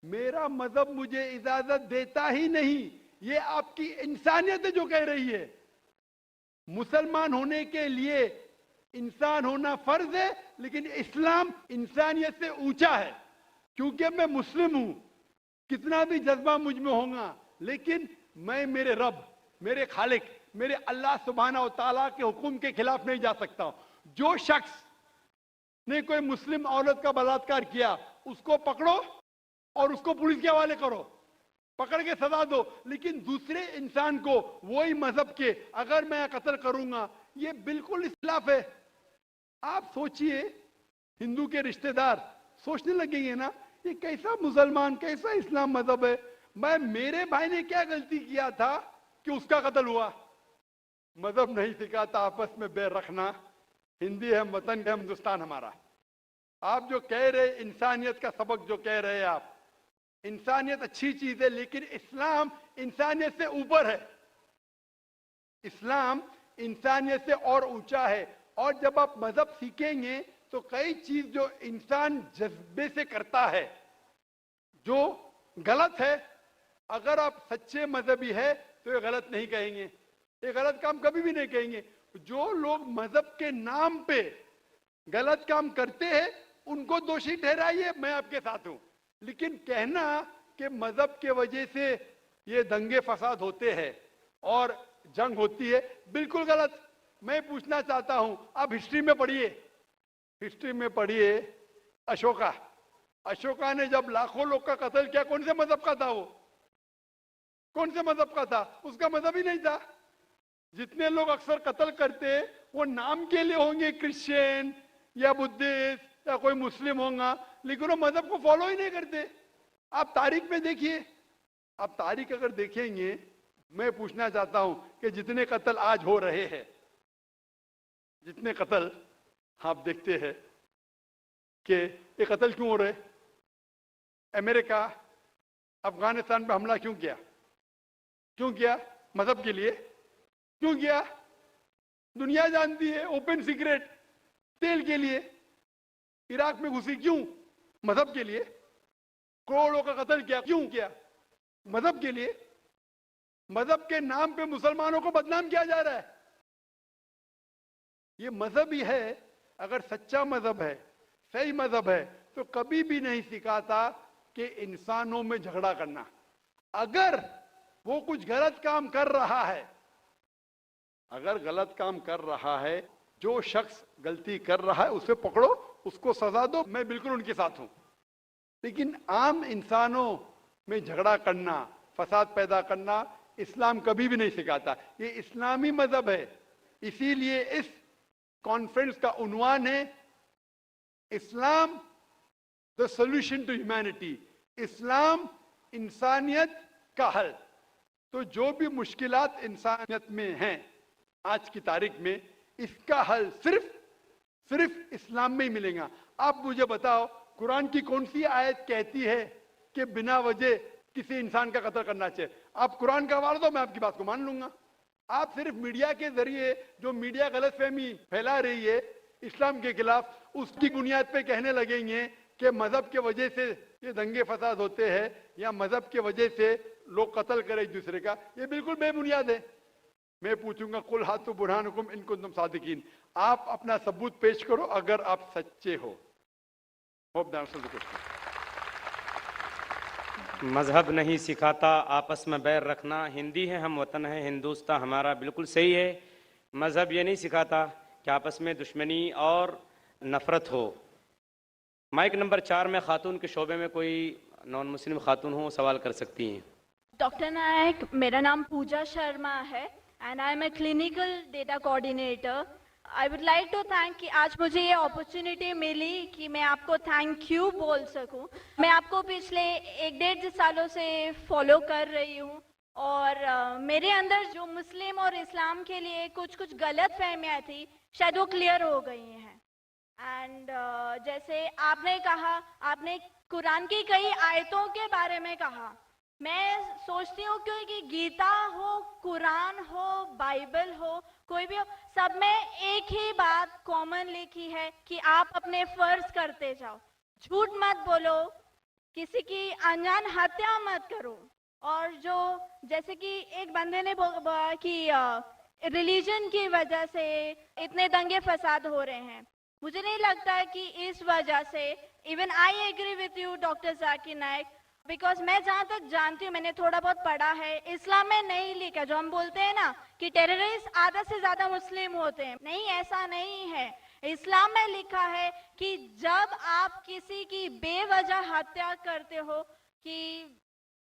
[SPEAKER 3] मेरा मजहब मुझे इजाजत देता ही नहीं। ये आपकी इंसानियत है जो कह रही है। मुसलमान होने के लिए इंसान होना फर्ज है, लेकिन इस्लाम इंसानियत से ऊंचा है। क्योंकि मैं मुस्लिम हूं, कितना भी जज्बा मुझ में होगा, लेकिन मैं मेरे रब, मेरे खालिक, मेरे अल्लाह सुब्हाना व तआला के हुक्म के खिलाफ नहीं जा सकता हूं। जो शख्स ने कोई मुस्लिम औरत का बलात्कार किया उसको पकड़ो और उसको पुलिस के हवाले करो, पकड़ के सजा दो। लेकिन दूसरे इंसान को वही मजहब के अगर मैं कत्ल करूंगा, ये बिल्कुल इस्लाफ है। आप सोचिए, हिंदू के रिश्तेदार सोचने लगेंगे ना ये कैसा मुसलमान, कैसा इस्लाम मजहब है। मेरे भाई ने क्या गलती किया था कि उसका कत्ल हुआ? मजहब नहीं सिखाता आपस में बैर रखना। हिंदी है, वतन है, हिंदुस्तान हमारा। आप जो कह रहे इंसानियत का सबक जो कह रहे हैं आप, इंसानियत अच्छी चीज है, लेकिन इस्लाम इंसानियत से ऊपर है। इस्लाम इंसानियत से और ऊंचा है। और जब आप मजहब सीखेंगे तो कई चीज जो इंसान जज्बे से करता है जो गलत है, अगर आप सच्चे मजहबी है तो ये गलत नहीं कहेंगे, ये गलत काम कभी भी नहीं कहेंगे। जो लोग मजहब के नाम पे गलत काम करते हैं उनको दोषी ठहराइए, मैं आपके साथ हूं। लेकिन कहना कि मजहब के वजह से ये दंगे फसाद होते हैं और जंग होती है, बिल्कुल गलत। मैं पूछना चाहता हूं, आप हिस्ट्री में पढ़िए, हिस्ट्री में पढ़िए अशोका ने जब लाखों लोग का कत्ल किया, कौन से मजहब का था वो? कौन से मजहब का था? उसका मजहब ही नहीं था। जितने लोग अक्सर कत्ल करते वो नाम के लिए होंगे, क्रिश्चियन या बुद्धिस्ट या कोई मुस्लिम होगा, लेकिन वो मजहब को फॉलो ही नहीं करते। आप तारीख में देखिए, आप तारीख अगर देखेंगे, मैं पूछना चाहता हूं कि जितने कत्ल आज हो रहे हैं, जितने कत्ल आप देखते हैं कि ये कत्ल क्यों हो रहे? अमेरिका अफगानिस्तान पे हमला क्यों किया? क्यों किया? मजहब के लिए। क्यों किया? दुनिया जानती है, ओपन सीक्रेट, तेल के लिए। इराक में घुसी क्यों? मजहब के लिए। करोड़ों का कत्ल किया, क्यों किया? मजहब के लिए। मजहब के नाम पे मुसलमानों को बदनाम किया जा रहा है। ये मजहब ही है। अगर सच्चा मजहब है, सही मजहब है, तो कभी भी नहीं सिखाता कि इंसानों में झगड़ा करना। अगर वो कुछ गलत काम कर रहा है, अगर गलत काम कर रहा है, जो शख्स गलती कर रहा है उसे पकड़ो, उसको सजा दो, मैं बिल्कुल उनके साथ हूं। लेकिन आम इंसानों में झगड़ा करना, फसाद पैदा करना, इस्लाम कभी भी नहीं सिखाता। ये इस्लामी मजहब है। इसीलिए इस कॉन्फ्रेंस का उन्वान है Islam the solution to humanity, इस्लाम इंसानियत का हल। तो जो भी मुश्किलात इंसानियत में हैं आज की तारीख में, इसका हल सिर्फ इस्लाम में ही मिलेगा। आप मुझे बताओ, कुरान की कौन सी आयत कहती है कि बिना वजह किसी इंसान का कत्ल करना चाहिए? आप कुरान का हवाला दो, मैं आपकी बात को मान लूंगा। आप सिर्फ मीडिया के जरिए जो मीडिया गलतफहमी फैला रही है इस्लाम के खिलाफ, उसकी बुनियाद पे कहने लगेंगे कि मजहब के वजह से ये दंगे फसाद होते हैं या मजहब के वजह से लोग कत्ल करें एक दूसरे का। ये बिल्कुल बेबुनियाद है। मैं पूछूंगा, कुल हाथु बुरहानुकुम इन कुंतुम सादिकीन, आप अपना सबूत पेश करो अगर आप सच्चे हो। Hope the answer the question.
[SPEAKER 1] मजहब नहीं सिखाता आपस में बैर रखना, हिंदी है हम वतन है हिंदुस्तान हमारा, बिल्कुल सही है। मजहब ये नहीं सिखाता कि आपस में दुश्मनी और नफरत हो। माइक नंबर 4 में खातून के शोबे में कोई नॉन मुस्लिम खातून हो सवाल कर सकती हैं।
[SPEAKER 7] डॉक्टर नायक, मेरा नाम पूजा शर्मा है and I am a clinical data coordinator. I would like to thank कि आज मुझे ये अपॉर्चुनिटी मिली कि मैं आपको थैंक यू बोल सकूं। मैं आपको पिछले 1-1.5 सालों से फॉलो कर रही हूँ और मेरे अंदर जो मुस्लिम और इस्लाम के लिए कुछ गलत फहमियाँ थी शायद वो क्लियर हो गई हैं। एंड जैसे आपने कहा, आपने कुरान की कई आयतों के बारे में कहा। मैं सोचती हूँ कि गीता हो, कुरान हो, बाइबल हो, कोई भी हो, सब में एक ही बात कॉमन लिखी है कि आप अपने फर्ज करते जाओ, झूठ मत बोलो, किसी की अनजान हत्या मत करो। और जो जैसे कि एक बंदे ने बोला कि रिलीजन की वजह से इतने दंगे फसाद हो रहे हैं, मुझे नहीं लगता कि इस वजह से, even I agree with you doctor Zakir Naik, because मैं जहाँ तक जानती हूँ, मैंने थोड़ा बहुत पढ़ा है, इस्लाम में नहीं लिखा जो हम बोलते हैं ना कि टेररिस्ट आधा से ज्यादा मुस्लिम होते हैं, नहीं, ऐसा नहीं है। इस्लाम में लिखा है कि जब आप किसी की बेवजह हत्या करते हो कि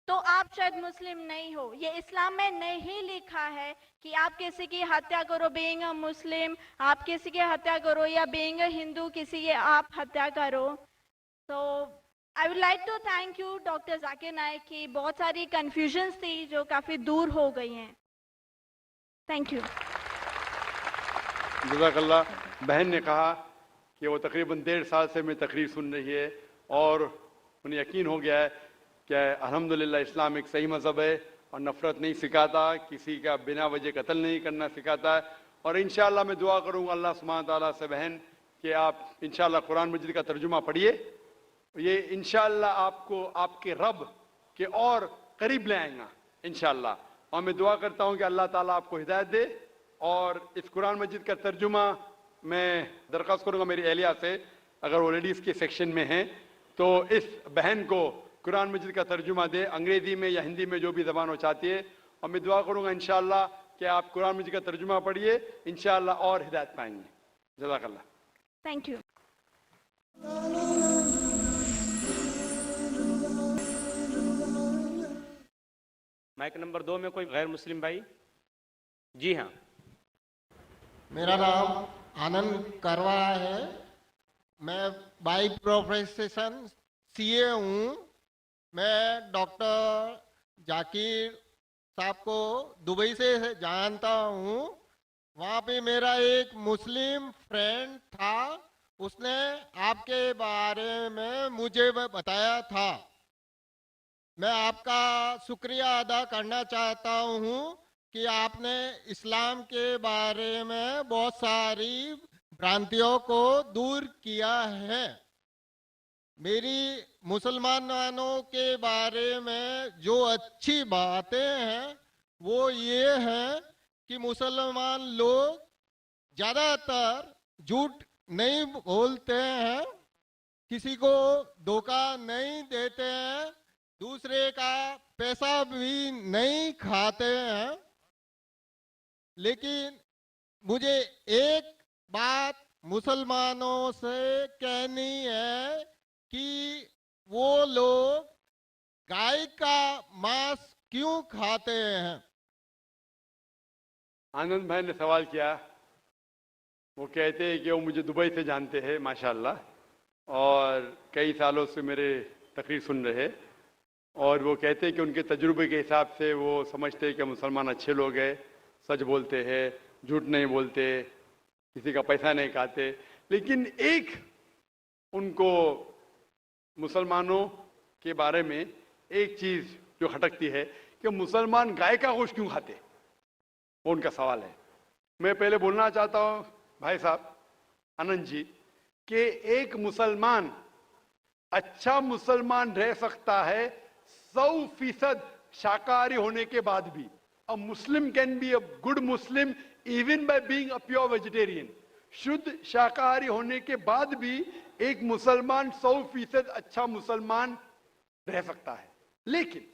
[SPEAKER 7] तो आप शायद मुस्लिम नहीं हो। ये इस्लाम में नहीं लिखा है कि आप किसी की हत्या करो बीइंग अ मुस्लिम, आप किसी की हत्या करो या बीइंग अ हिंदू किसी की आप हत्या करो। तो I would like to thank you doctor Zakir Naik की बहुत सारी कंफ्यूजन्स थी जो काफ़ी दूर हो गई हैं। Thank you.
[SPEAKER 3] जज़ाकल्लाह। बहन ने कहा कि वो तकरीबन 1.5 साल से मैं तकरीर सुन रही है और उन्हें यकीन हो गया है कि अल्हम्दुलिल्लाह इस्लाम एक सही मज़हब है और नफ़रत नहीं सिखाता, किसी का बिना वजह कत्ल नहीं करना सिखाता है। और इंशाअल्लाह मैं दुआ करूँगा अल्लाह सुब्हानहू तआला से बहन कि आप इंशाअल्लाह कुरान मजीद का तर्जुमा पढ़िए, ये इंशाअल्लाह आपको आपके रब के और करीब ले आएगा इंशाअल्लाह। और मैं दुआ करता हूँ कि अल्लाह ताला आपको हिदायत दे। और इस कुरान मजीद का तर्जुमा मैं दरख्वास्त करूँगा मेरी एहलिया से, अगर वो लेडीज़ के सेक्शन में हैं तो इस बहन को कुरान मजीद का तर्जुमा दे, अंग्रेज़ी में या हिंदी में जो भी ज़बान वो चाहती है। और मैं दुआ करूँगा इंशाअल्लाह कि आप कुरान मजीद का तर्जुमा पढ़िए, इंशाअल्लाह और हिदायत पाएंगे। जज़ाकल्लाह।
[SPEAKER 7] Thank you.
[SPEAKER 1] माइक नंबर 2 में कोई गैर मुस्लिम भाई? जी हाँ।
[SPEAKER 8] मेरा नाम आनंद करवा है, मैं बाई प्रोफेशन सीए हूँ। मैं डॉक्टर जाकिर साहब को दुबई से जानता हूँ। वहाँ पे मेरा एक मुस्लिम फ्रेंड था, उसने आपके बारे में मुझे बताया था। मैं आपका शुक्रिया अदा करना चाहता हूँ कि आपने इस्लाम के बारे में बहुत सारी भ्रांतियों को दूर किया है। मेरी मुसलमानों के बारे में जो अच्छी बातें हैं वो ये हैं कि मुसलमान लोग ज़्यादातर झूठ नहीं बोलते हैं, किसी को धोखा नहीं देते हैं, दूसरे का पैसा भी नहीं खाते हैं। लेकिन मुझे एक बात मुसलमानों से कहनी है कि वो लोग गाय का मांस क्यों खाते हैं।
[SPEAKER 3] आनंद भाई ने सवाल किया, वो कहते हैं कि वो मुझे दुबई से जानते हैं माशाल्लाह और कई सालों से मेरे तकरीर सुन रहे, और वो कहते हैं कि उनके तजुर्बे के हिसाब से वो समझते हैं कि मुसलमान अच्छे लोग हैं, सच बोलते हैं, झूठ नहीं बोलते, किसी का पैसा नहीं खाते। लेकिन एक उनको मुसलमानों के बारे में एक चीज़ जो खटकती है कि मुसलमान गाय का गोश्त क्यों खाते, वो उनका सवाल है। मैं पहले बोलना चाहता हूँ भाई साहब आनंद जी कि एक मुसलमान अच्छा मुसलमान रह सकता है 100% शाकाहारी होने के बाद भी। A Muslim can be a good Muslim even by being a pure vegetarian. शुद्ध शाकाहारी होने के बाद भी एक मुसलमान 100% अच्छा मुसलमान रह सकता है। लेकिन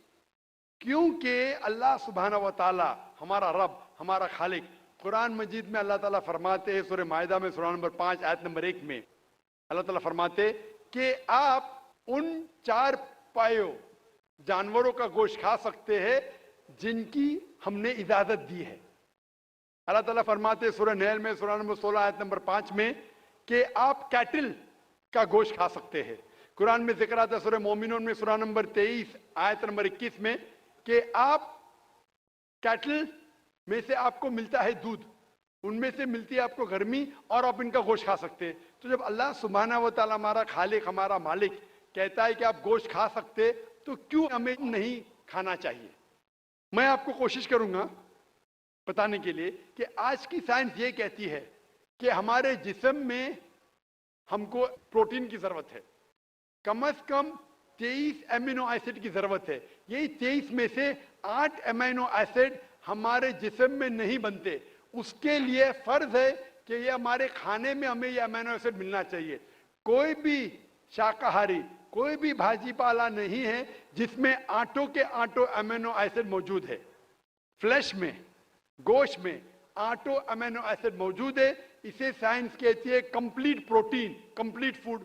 [SPEAKER 3] क्योंकि अल्लाह सुब्हाना व ताला हमारा रब, हमारा खालिक, कुरान मजीद में अल्लाह ताला फरमाते हैं सूरह माइदा में सूरा नंबर 5 आयत नंबर 1 में अल्लाह ताला फरमाते कि आप उन 4 पायों जानवरों का गोश्त खा सकते हैं जिनकी हमने इजाजत दी है। अल्लाह ताला फरमाते हैं सूरह नहल में सूरा नंबर 16 आयत नंबर 5 में कि आप कैटल का गोश्त खा सकते हैं। कुरान में जिक्र आता है सूरह मोमिनून में सूरा नंबर 23 आयत नंबर 21 में कि आप कैटल में से आपको मिलता है दूध, उनमें से मिलती है आपको गर्मी और आप इनका गोश्त खा सकते हैं। तो जब अल्लाह सुब्हाना व तआला हमारा खालिक, हमारा मालिक कहता है कि आप गोश्त खा सकते, तो क्यों हमें नहीं खाना चाहिए? मैं आपको कोशिश करूंगा बताने के लिए कि आज की साइंस ये कहती है कि हमारे जिस्म में हमको प्रोटीन की जरूरत है, कम से कम 23 एमिनो एसिड की जरूरत है। यही 23 में से 8 एमिनो एसिड हमारे जिस्म में नहीं बनते। उसके लिए फर्ज है कि ये हमारे खाने में हमें ये एमिनो एसिड मिलना चाहिए। कोई भी शाकाहारी, कोई भी भाजी पाला नहीं है जिसमें आटों के आटों एमिनो एसिड मौजूद है। फ्लैश में, गोश्त में आटो अमीनो एसिड मौजूद है। इसे साइंस कहती है कंप्लीट प्रोटीन, कंप्लीट फूड।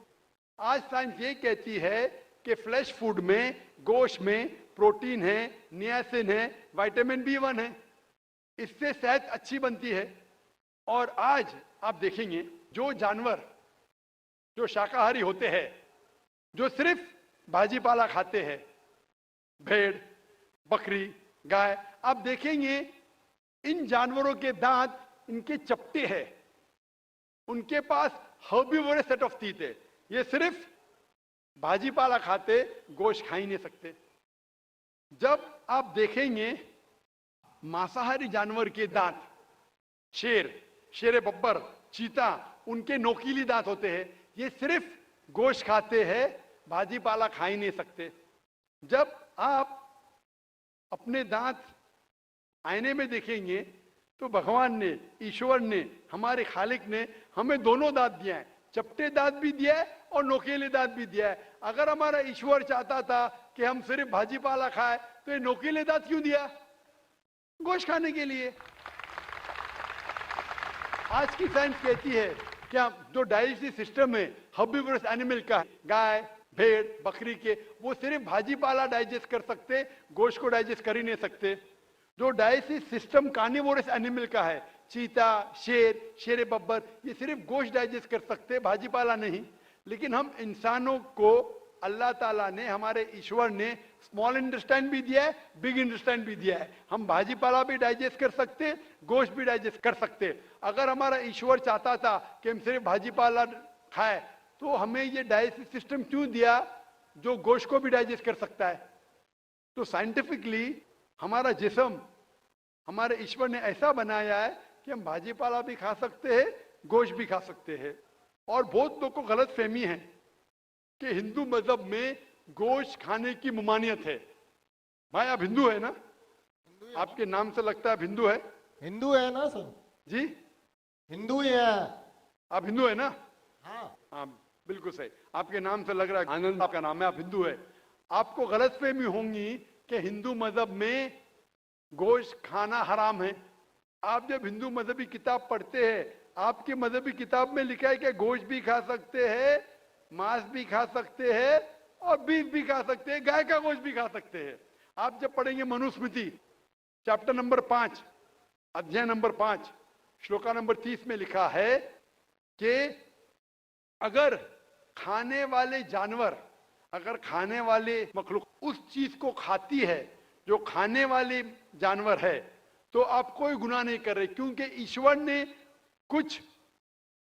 [SPEAKER 3] आज साइंस ये कहती है कि फ्लैश फूड में, गोश्त में प्रोटीन है, नियासिन है, विटामिन B1 है, इससे सेहत अच्छी बनती है। और आज आप देखेंगे जो जानवर जो शाकाहारी होते हैं, जो सिर्फ भाजी पाला खाते हैं, भेड़, बकरी, गाय, आप देखेंगे इन जानवरों के दांत इनके चपटे हैं, उनके पास हर्बीवोरस सेट ऑफ टीथ है। ये सिर्फ भाजी पाला खाते, गोश्त खा ही नहीं सकते। जब आप देखेंगे मांसाहारी जानवर के दांत, शेर बब्बर, चीता, उनके नोकीली दांत होते हैं। ये सिर्फ गोश्त खाते हैं, भाजी पाला खा ही नहीं सकते। जब आप अपने दांत आईने में देखेंगे तो भगवान ने, ईश्वर ने, हमारे खालिक ने हमें दोनों दांत दिया है, चपटे दांत भी दिया है और नोकीले दांत भी दिया है। अगर हमारा ईश्वर चाहता था कि हम सिर्फ भाजी पाला खाए तो ये नोकीले दांत क्यों दिया? गोश्त खाने के लिए। आज की साइंस कहती है कि जो डाइजेस्टिव सिस्टम है हर्बीवोरस एनिमल का, गाय, भेड़, बकरी के, वो सिर्फ भाजी पाला डाइजेस्ट कर सकते, गोश्त को डाइजेस्ट कर ही नहीं सकते। जो डाइजेस्टिव सिस्टम कार्निवोरस एनिमल का है, चीता, शेर बब्बर, ये सिर्फ गोश्त डाइजेस्ट कर सकते, भाजी पाला नहीं। लेकिन हम इंसानों को अल्लाह ताला ने, हमारे ईश्वर ने स्मॉल इंटेस्टाइन भी दिया है, बिग इंटेस्टाइन भी दिया है। हम भाजी पाला भी डाइजेस्ट कर सकते, गोश्त भी डाइजेस्ट कर सकते। अगर हमारा ईश्वर चाहता था कि हम सिर्फ भाजी पाला खाए तो हमें ये डाइजेस्टिव सिस्टम क्यों दिया जो गोश्त को भी डाइजेस्ट कर सकता है? तो साइंटिफिकली हमारा जिस्म हमारे ईश्वर ने ऐसा बनाया है कि हम भाजी पाला भी खा सकते हैं, गोश्त भी खा सकते हैं। और बहुत लोग को गलत फहमी है कि हिंदू मजहब में गोश्त खाने की ममानियत है। भाई आप हिंदू है ना? आपके नाम से लगता है आप हिंदू है।
[SPEAKER 8] हिंदू है ना सर?
[SPEAKER 3] जी
[SPEAKER 8] हिंदू ही है।
[SPEAKER 3] आप हिंदू है ना?
[SPEAKER 8] हाँ
[SPEAKER 3] बिल्कुल सही, आपके नाम से लग रहा है आनंद आपका नाम है, आप हिंदू है। आपको गलतफहमी होंगी कि हिंदू मजहब में गोश्त खाना हराम है। आप जब हिंदू मजहबी किताब पढ़ते हैं, आपके मजहबी किताब में लिखा है कि गोश्त भी खा सकते हैं, मांस भी खा सकते हैं और बीफ भी खा सकते हैं, गाय का गोश्त भी खा सकते हैं। आप जब पढ़ेंगे मनुस्मृति चैप्टर नंबर 5 अध्याय नंबर 5 श्लोका नंबर 30 में लिखा है कि अगर खाने वाले जानवर, अगर खाने वाले मखलूक उस चीज को खाती है जो खाने वाले जानवर है, तो आप कोई गुनाह नहीं कर रहे, क्योंकि ईश्वर ने कुछ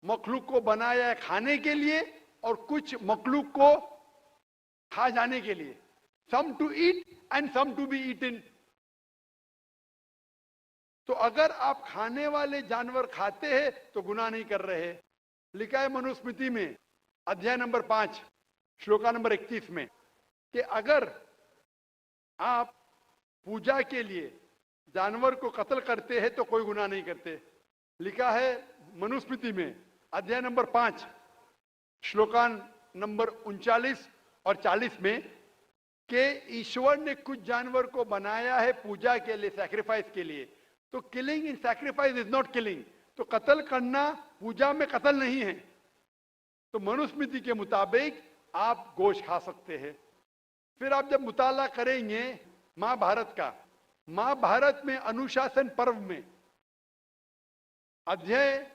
[SPEAKER 3] मखलूक को बनाया है खाने के लिए और कुछ मखलूक को खा जाने के लिए। Some to eat and some to be eaten. तो अगर आप खाने वाले जानवर खाते हैं तो गुनाह नहीं कर रहे। लिखा है मनुस्मृति में अध्याय नंबर 5 श्लोका नंबर 31 में कि अगर आप पूजा के लिए जानवर को कत्ल करते हैं तो कोई गुनाह नहीं करते। लिखा है मनुस्मृति में अध्याय नंबर 5 श्लोकान नंबर 39 और 40 में कि ईश्वर ने कुछ जानवर को बनाया है पूजा के लिए, सैक्रिफाइस के लिए। तो killing in sacrifice is not killing, तो कत्ल करना पूजा में कत्ल नहीं है। तो मनुस्मृति के मुताबिक आप गोश्त खा सकते हैं। फिर आप जब मुताला करेंगे महाभारत का, महाभारत में अनुशासन पर्व में अध्याय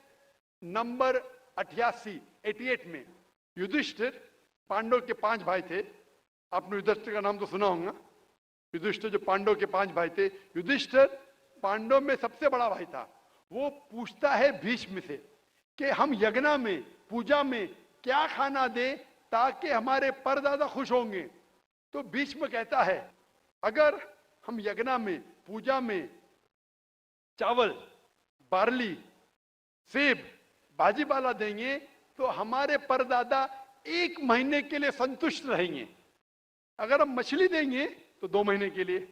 [SPEAKER 3] नंबर 88 में युधिष्ठिर, पांडव के 5 भाई थे, आपने युधिष्ठिर का नाम तो सुना होगा। युधिष्ठिर जो पांडव के 5 भाई थे, युधिष्ठिर पांडव में सबसे बड़ा भाई था। वो पूछता है भीष्म से कि हम यज्ञ में, पूजा में क्या खाना दे ताकि हमारे परदादा खुश होंगे। तो भीष्म कहता है अगर हम यज्ञ में, पूजा में चावल, बार्ली, सेब, भाजीपाला देंगे तो हमारे परदादा 1 महीने के लिए संतुष्ट रहेंगे। अगर हम मछली देंगे तो 2 महीने के लिए,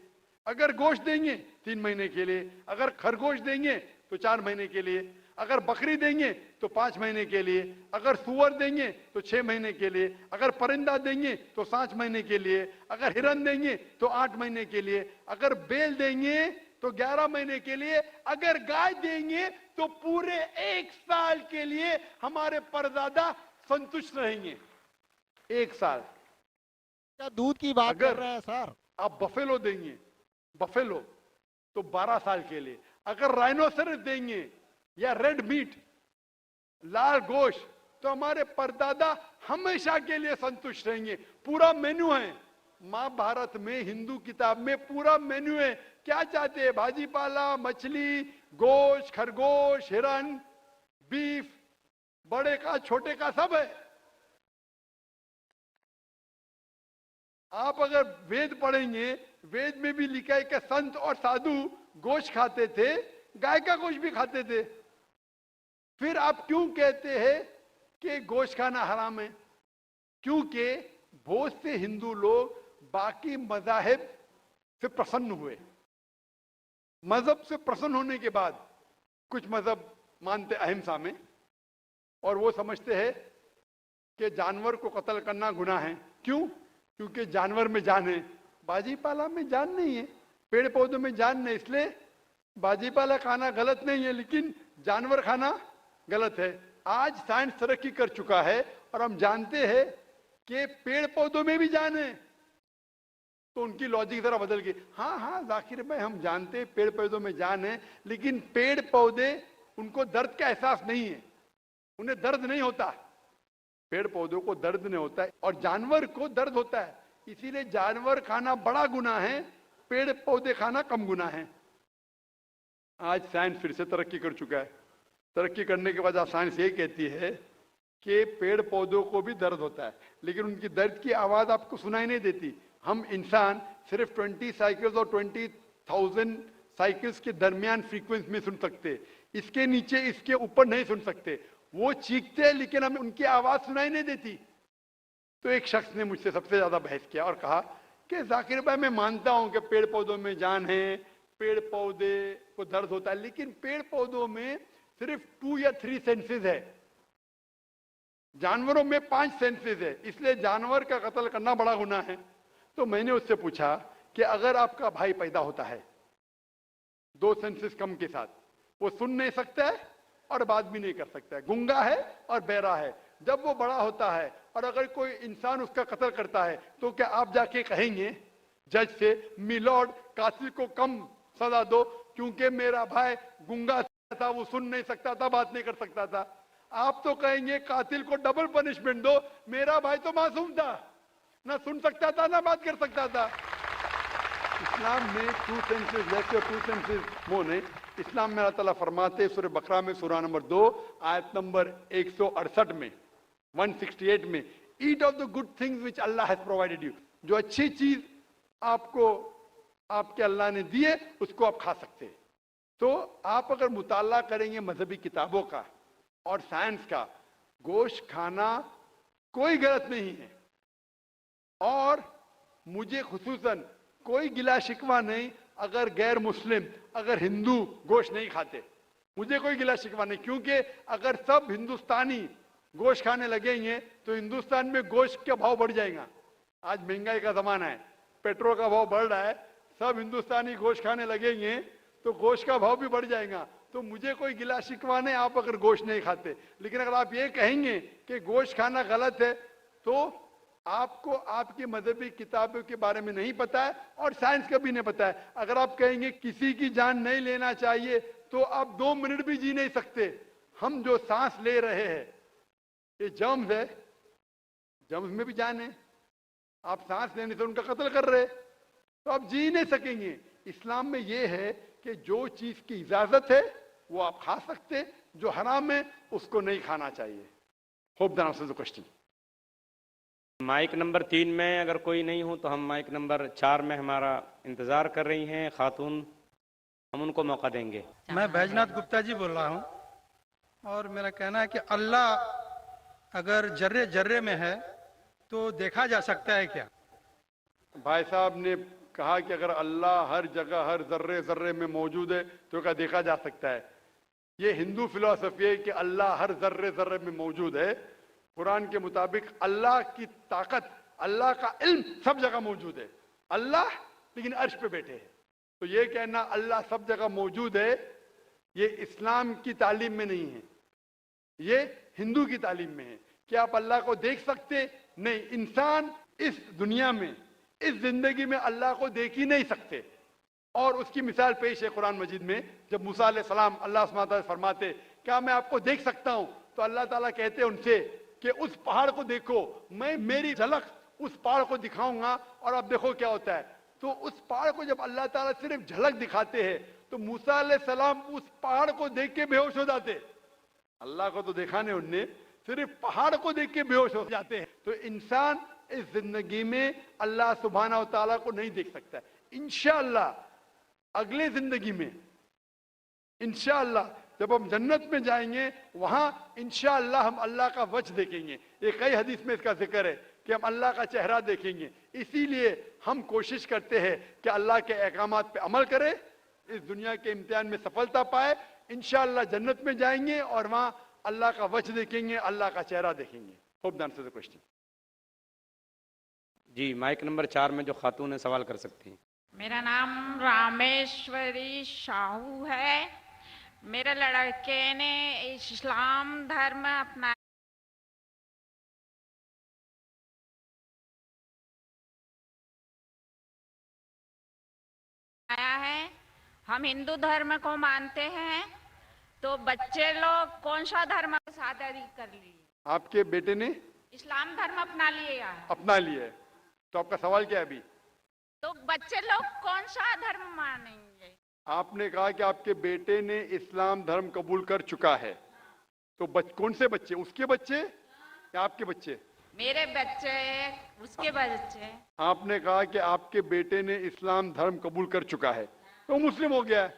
[SPEAKER 3] अगर गोश्त देंगे 3 महीने के लिए, अगर खरगोश देंगे तो 4 महीने के लिए, अगर बकरी देंगे तो 5 महीने के लिए, अगर सुअर देंगे तो 6 महीने के लिए, अगर परिंदा देंगे तो 7 महीने के लिए, अगर हिरन देंगे तो 8 महीने के लिए, अगर बैल देंगे तो 11 महीने के लिए, अगर गाय देंगे तो पूरे 1 साल के लिए हमारे परदादा संतुष्ट रहेंगे। 1 साल।
[SPEAKER 8] क्या दूध की बात
[SPEAKER 3] अगर
[SPEAKER 8] कर रहे हैं सर?
[SPEAKER 3] आप बफेलो देंगे, बफेलो तो 12 साल के लिए, अगर राइनोसरस देंगे या रेड मीट, लाल गोश्त, तो हमारे परदादा हमेशा के लिए संतुष्ट रहेंगे। पूरा मेन्यू है महाभारत में, हिंदू किताब में पूरा मेन्यू है। क्या चाहते हैं? भाजीपाला, मछली, गोश्त, खरगोश, हिरन, बीफ, बड़े का छोटे का सब है। आप अगर वेद पढ़ेंगे, वेद में भी लिखा है कि संत और साधु गोश्त खाते थे, गाय का गोश्त भी खाते थे। फिर आप क्यों कहते हैं कि गोश्त खाना हराम है? क्योंकि बहुत से हिंदू लोग बाकी मजाहिब से प्रसन्न हुए। मजहब से प्रसन्न होने के बाद कुछ मजहब मानते अहिंसा में, और वो समझते हैं कि जानवर को कत्ल करना गुनाह है। क्यों? क्योंकि जानवर में जान है, बाजीपाला में जान नहीं है, पेड़ पौधों में जान नहीं, इसलिए बाजीपाला खाना गलत नहीं है, लेकिन जानवर खाना गलत है। आज साइंस तरक्की कर चुका है और हम जानते हैं कि पेड़ पौधों में भी जान है, तो उनकी लॉजिक जरा बदल गई। हाँ हाँ जाकिर भाई, हम जानते हैं पेड़ पौधों में जान है, लेकिन पेड़ पौधे, उनको दर्द का एहसास नहीं है, उन्हें दर्द नहीं होता। पेड़ पौधों को दर्द नहीं होता है और जानवर को दर्द होता है, इसीलिए जानवर खाना बड़ा गुनाह है, पेड़ पौधे खाना कम गुनाह है। आज साइंस फिर से तरक्की कर चुका है। तरक्की करने के बाद साइंस ये कहती है कि पेड़ पौधों को भी दर्द होता है, लेकिन उनकी दर्द की आवाज आपको सुनाई नहीं देती। हम इंसान सिर्फ 20 साइकिल्स और 20,000 साइकिल्स के दरमियान फ्रीक्वेंसी में सुन सकते, इसके नीचे, इसके ऊपर नहीं सुन सकते। वो चीखते हैं लेकिन हमें उनकी आवाज सुनाई नहीं देती। तो एक शख्स ने मुझसे सबसे ज्यादा बहस किया और कहा कि जाकिर भाई, मैं मानता हूं कि पेड़ पौधों में जान है, पेड़ पौधे को दर्द होता है, लेकिन पेड़ पौधों में सिर्फ 2 या 3 सेंसेस है, जानवरों में 5 सेंसेस है, इसलिए जानवर का कत्ल करना बड़ा गुनाह है। तो मैंने उससे पूछा कि अगर आपका भाई पैदा होता है 2 सेंसेस कम के साथ, वो सुन नहीं सकता है और बात भी नहीं कर सकता है, गूंगा है और बहरा है, जब वो बड़ा होता है और अगर कोई इंसान उसका कत्ल करता है, तो क्या आप जाके कहेंगे जज से, मिलॉर्ड कातिल को कम सजा दो क्योंकि मेरा भाई गूंगा था, वो सुन नहीं सकता था, बात नहीं कर सकता था? आप तो कहेंगे कातिल को डबल पनिशमेंट दो, मेरा भाई तो मासूम था, ना सुन सकता था ना बात कर सकता था। इस्लाम में 2 सेंसेस लेस और 2 सेंसेस मोर नहीं। इस्लाम में अल्लाह ताला फरमाते सूरह बकरा में सूरह नंबर 2 आयत नंबर 168 में, 168 में, eat of the good things which Allah has provided you, जो अच्छी चीज आपको आपके अल्लाह ने दी है उसको आप खा सकते हैं। तो आप अगर मुताला करेंगे मजहबी किताबों का और साइंस का, गोश्त खाना कोई गलत नहीं है। और मुझे खुसूसन कोई गिला शिकवा नहीं अगर गैर मुस्लिम, अगर हिंदू गोश्त नहीं खाते, मुझे कोई गिला शिकवा नहीं, क्योंकि अगर सब हिंदुस्तानी गोश्त खाने लगेंगे तो हिंदुस्तान में गोश्त का भाव बढ़ जाएगा। आज महंगाई का जमाना है, पेट्रोल का भाव बढ़ रहा है, सब हिंदुस्तानी गोश्त खाने लगेंगे तो गोश्त का भाव भी बढ़ जाएगा। तो मुझे कोई गिला शिकवा नहीं आप अगर गोश्त नहीं खाते, लेकिन अगर आप ये कहेंगे कि गोश्त खाना गलत है तो आपको आपकी मजहबी किताबों के बारे में नहीं पता है और साइंस का भी नहीं पता है। अगर आप कहेंगे किसी की जान नहीं लेना चाहिए तो आप 2 मिनट भी जी नहीं सकते। हम जो सांस ले रहे हैं ये जर्म्स है, जर्म्स में भी जान है, आप सांस लेने से उनका कत्ल कर रहे तो आप जी नहीं सकेंगे। इस्लाम में ये है कि जो चीज की इजाजत है वो आप खा सकते, जो हराम है उसको नहीं खाना चाहिए। Hope the answer the question.
[SPEAKER 1] Mic number 3 में अगर कोई नहीं हो तो हम माइक नंबर 4 में हमारा इंतज़ार कर रही हैं खातून, हम उनको मौका देंगे।
[SPEAKER 9] मैं बैजनाथ गुप्ता जी बोल रहा हूँ और मेरा कहना है कि अल्लाह अगर जर्रे जर्रे में है तो देखा जा सकता है क्या?
[SPEAKER 3] भाई साहब ने कहा कि अगर अल्लाह हर जगह हर जर्रे जर्रे में मौजूद है तो क्या देखा जा सकता है? ये हिंदू फिलॉसफी है कि अल्लाह हर जर्रे जर्रे में मौजूद है। कुरान के मुताबिक अल्लाह की ताकत, अल्लाह का इल्म सब जगह मौजूद है। अल्लाह लेकिन अर्श पे बैठे हैं, तो ये कहना अल्लाह सब जगह मौजूद है ये इस्लाम की तालीम में नहीं है, ये हिंदू की तालीम में है। क्या आप अल्लाह को देख सकते? नहीं, इंसान इस दुनिया में इस जिंदगी में अल्लाह को देख ही नहीं सकते। और उसकी मिसाल पेश है कुरान मजीद में, जब मूसा अलैहिस्सलाम अल्लाह सुब्हानहू व तआला से फरमाते क्या मैं आपको देख सकता हूं, तो अल्लाह ताला कहते हैं उनसे कि उस पहाड़ को देखो, मैं मेरी झलक उस पहाड़ को दिखाऊंगा और अब देखो क्या होता है। तो उस पहाड़ को जब अल्लाह ताला सिर्फ झलक दिखाते हैं तो मूसा अलैहिस्सलाम उस पहाड़ को देख के बेहोश हो जाते। अल्लाह को तो देखा नहीं उनने, सिर्फ पहाड़ को देख के बेहोश हो जाते हैं। तो इंसान इस जिंदगी में अल्लाह सुब्हानहू व तआला को नहीं देख सकता। इंशाअल्लाह अगले जिंदगी में, इंशाअल्लाह जब हम जन्नत में जाएंगे वहां इंशाअल्लाह हम अल्लाह का वजह देखेंगे। ये कई हदीस में इसका जिक्र है कि हम अल्लाह का चेहरा देखेंगे। इसीलिए हम कोशिश करते हैं कि अल्लाह के अहकामात पे अमल करें, इस दुनिया के इम्तिहान में सफलता पाए, इंशाअल्लाह जन्नत में जाएंगे और वहां अल्लाह का वजह देखेंगे, अल्लाह का चेहरा देखेंगे। Hope the answer the question.
[SPEAKER 1] जी, माइक नंबर 4 में जो खातून है सवाल कर सकती हैं।
[SPEAKER 10] मेरा नाम रामेश्वरी शाहू है। मेरे लड़के ने इस्लाम धर्म अपनाया है। हम हिंदू धर्म को मानते हैं, तो बच्चे लोग कौन सा धर्म शादी कर लिए?
[SPEAKER 3] आपके बेटे ने
[SPEAKER 10] इस्लाम धर्म अपना लिया है।
[SPEAKER 3] अपना लिया है, तो आपका सवाल क्या है अभी?
[SPEAKER 10] तो बच्चे लोग कौन सा धर्म मानेंगे?
[SPEAKER 3] आपने कहा कि आपके बेटे ने इस्लाम धर्म कबूल कर चुका है, तो कौन से बच्चे? उसके बच्चे या आपके बच्चे?
[SPEAKER 10] मेरे बच्चे, उसके बच्चे।
[SPEAKER 3] आपने कहा कि आपके बेटे ने इस्लाम धर्म कबूल कर चुका है, तो मुस्लिम हो गया है,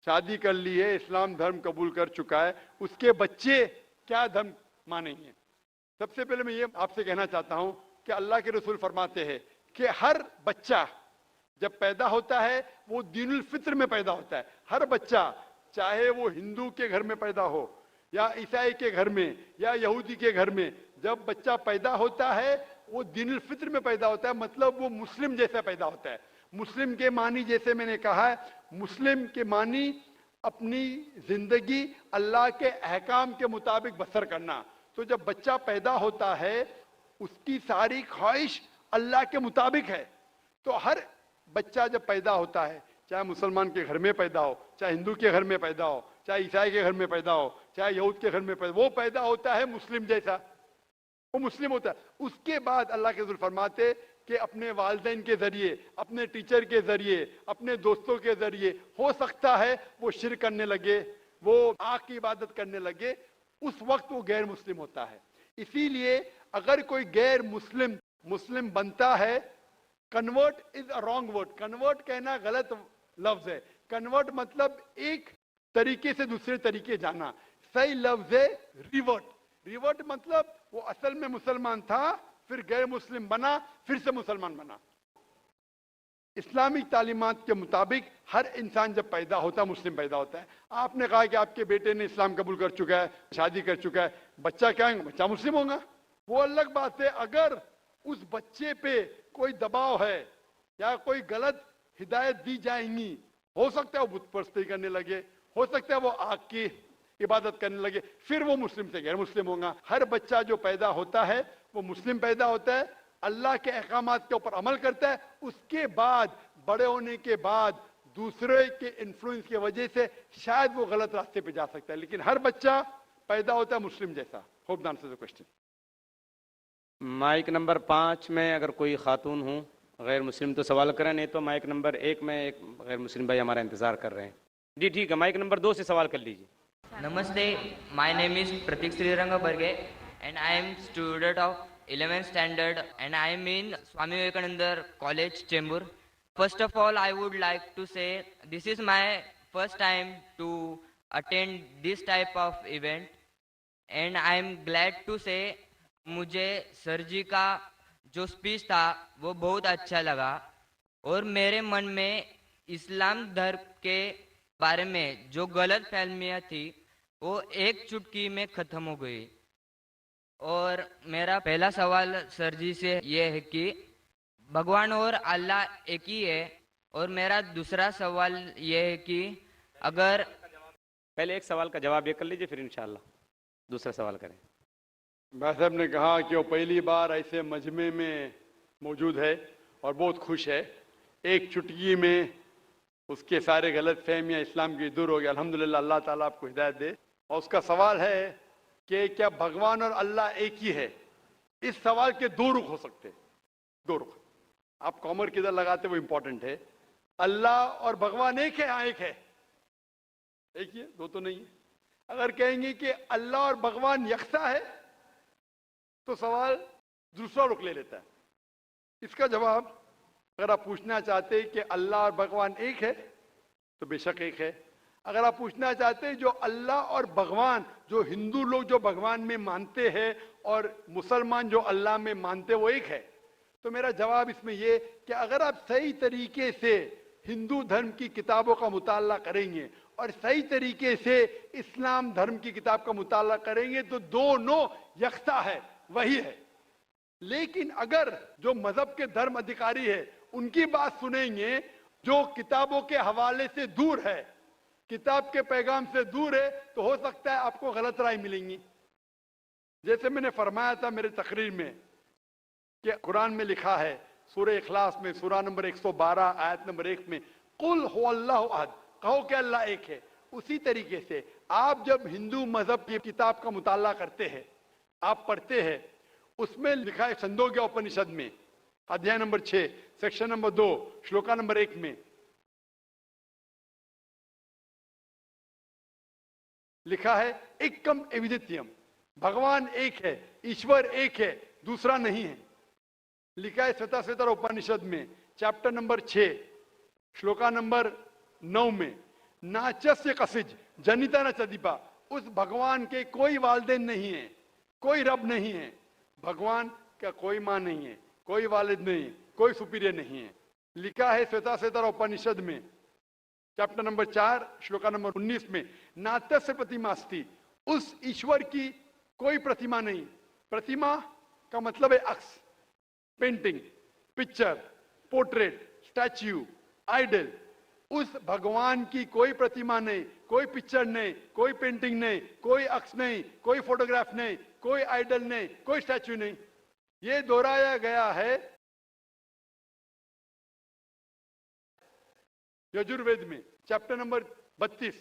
[SPEAKER 3] शादी कर ली है, इस्लाम धर्म कबूल कर चुका है, उसके बच्चे क्या धर्म मानेंगे? सबसे पहले मैं ये आपसे कहना चाहता हूं कि अल्लाह के रसूल फरमाते हैं कि हर बच्चा जब पैदा होता है वो दीनुल फित्र में पैदा होता है। हर बच्चा, चाहे वो हिंदू के घर में पैदा हो या ईसाई के घर में या यहूदी के घर में, जब बच्चा पैदा होता है वो दीनुल फित्र में पैदा होता है, मतलब वो मुस्लिम जैसा पैदा होता है। मुस्लिम के मानी, जैसे मैंने कहा है, मुस्लिम के मानी अपनी जिंदगी अल्लाह के अहकाम के मुताबिक बसर करना। तो जब बच्चा पैदा होता है उसकी सारी ख्वाहिश अल्लाह के मुताबिक है। तो हर बच्चा जब पैदा होता है, चाहे मुसलमान के घर में पैदा हो, चाहे हिंदू के घर में पैदा हो, चाहे ईसाई के घर में पैदा हो, चाहे यहूद के घर में पैदा, वो पैदा होता है मुस्लिम जैसा, वो मुस्लिम होता है। उसके बाद अल्लाह के रसूल फरमाते कि अपने वालिदैन के जरिए, अपने टीचर के जरिए, अपने दोस्तों के जरिए हो सकता है वो शिर्क करने लगे, वो आग की इबादत करने लगे, उस वक्त वो गैर मुस्लिम होता है। इसीलिए अगर कोई गैर मुस्लिम मुस्लिम बनता है, convert is a wrong word, convert कहना गलत लफ्ज है। कन्वर्ट मतलब एक तरीके से दूसरे तरीके जाना, सही लफ्ज है रिवर्ट। रिवर्ट मतलब वो असल में मुसलमान था, फिर गैर मुस्लिम बना, फिर से मुसलमान बना। इस्लामिक तालीमात के मुताबिक हर इंसान जब पैदा होता है मुस्लिम पैदा होता है। आपने कहा कि आपके बेटे ने इस्लाम कबूल कर चुका है, शादी कर चुका है, बच्चा क्या है, बच्चा मुस्लिम होगा। वो अलग बात है अगर उस बच्चे पे कोई दबाव है या कोई गलत हिदायत दी जाएंगी, हो सकता है वो बुत परस्ती करने लगे, हो सकता है वो आग की इबादत करने लगे, फिर वो मुस्लिम से गैर मुस्लिम होगा। हर बच्चा जो पैदा होता है वो मुस्लिम पैदा होता है, अल्लाह के अहकामात के ऊपर अमल करता है, उसके बाद बड़े होने के बाद दूसरे के इन्फ्लुएंस की वजह से शायद वो गलत रास्ते पे जा सकता है, लेकिन हर बच्चा पैदा होता है मुस्लिम जैसा। Hope the answer the question.
[SPEAKER 1] Mic number 5 में अगर कोई खातून हो गैर मुस्लिम तो सवाल करें, नहीं तो माइक नंबर 1 में एक गैर मुस्लिम भाई हमारा इंतजार कर रहे हैं। जी ठीक है, माइक नंबर 2 से सवाल कर लीजिए।
[SPEAKER 11] Namaste, my name is Pratik Sriranga Barge and I am student of 11th standard and I am in Swami Vivekananda College, Chembur. First of all, I would like to say this is my first time to attend this type of event and I am glad to say मुझे sir जी का जो speech था वो बहुत अच्छा लगा और मेरे मन में इस्लाम धर्म के बारे में जो गलत फहमियाँ थी वो एक चुटकी में ख़त्म हो गई। और मेरा पहला सवाल सर जी से ये है कि भगवान और अल्लाह एक ही है, और मेरा दूसरा सवाल ये है कि अगर
[SPEAKER 1] पहले एक सवाल का जवाब ये कर लीजिए फिर इंशाल्लाह दूसरा सवाल करें।
[SPEAKER 3] भाई साहब ने कहा कि वो पहली बार ऐसे मजमे में मौजूद है और बहुत खुश है, एक चुटकी में उसके सारे गलत फहमियाँ इस्लाम की दूर हो गई। अल्हम्दुलिल्लाह, अल्लाह ताला आपको हिदायत दे। और उसका सवाल है कि क्या भगवान और अल्लाह एक ही है? इस सवाल के दो रुख हो सकते हैं, दो रुख। आप कॉमर किधर लगाते वो इंपॉर्टेंट है। अल्लाह और भगवान एक है? हाँ एक है, एक ही है, दो तो नहीं है। अगर कहेंगे कि अल्लाह और भगवान यकसा है तो सवाल दूसरा रुख ले लेता है। इसका जवाब अगर आप पूछना चाहते हैं कि अल्लाह और भगवान एक है तो बेशक एक है। अगर आप पूछना चाहते हैं जो अल्लाह और भगवान, जो हिंदू लोग जो भगवान में मानते हैं और मुसलमान जो अल्लाह में मानते हैं वो एक है, तो मेरा जवाब इसमें ये कि अगर आप सही तरीके से हिंदू धर्म की किताबों का मुताला करेंगे और सही तरीके से इस्लाम धर्म की किताब का मुताला करेंगे तो दोनों यकसा है, वही है। लेकिन अगर जो मजहब के धर्म अधिकारी है उनकी बात सुनेंगे जो किताबों के हवाले से दूर है, किताब के पैगाम से दूर है, तो हो सकता है आपको गलत राय मिलेंगी। जैसे मैंने फरमाया था मेरे तकरीर में कि कुरान में लिखा है सूरह इखलास में सूरा नंबर 112 आयत नंबर 1 में कुल हुवल्लाहु अहद, कहो कि अल्लाह एक है। उसी तरीके से आप जब हिंदू मजहब की किताब का मुताला करते हैं, आप पढ़ते हैं, उसमें लिखा है छंदोग्य उपनिषद में अध्याय number 6 section number 2 shloka number 1 में लिखा है एकम एविदित्यम, भगवान एक है, ईश्वर एक है, दूसरा नहीं है। लिखा है श्वेताश्वेतर उपनिषद में चैप्टर नंबर 6 श्लोका नंबर 9 में नाचस्य कसिज जनिता न चदीपा, उस भगवान के कोई वालिदैन नहीं है, कोई रब नहीं है। भगवान का कोई मां नहीं है, कोई वालिद नहीं है, कोई सुपीरियर नहीं है। लिखा है श्वेताश्वेतर उपनिषद में चैप्टर नंबर 4 श्लोका नंबर 19 में नात्यस्य प्रतिमा अस्ति, उस ईश्वर की कोई प्रतिमा नहीं। प्रतिमा का मतलब है अक्स, painting, picture, portrait, statue, idol. उस भगवान की कोई प्रतिमा नहीं, कोई पिक्चर नहीं, कोई पेंटिंग नहीं, कोई अक्स नहीं, कोई फोटोग्राफ नहीं, कोई आइडल नहीं, कोई स्टैच्यू नहीं। ये दोहराया गया है यजुर्वेद में चैप्टर नंबर 32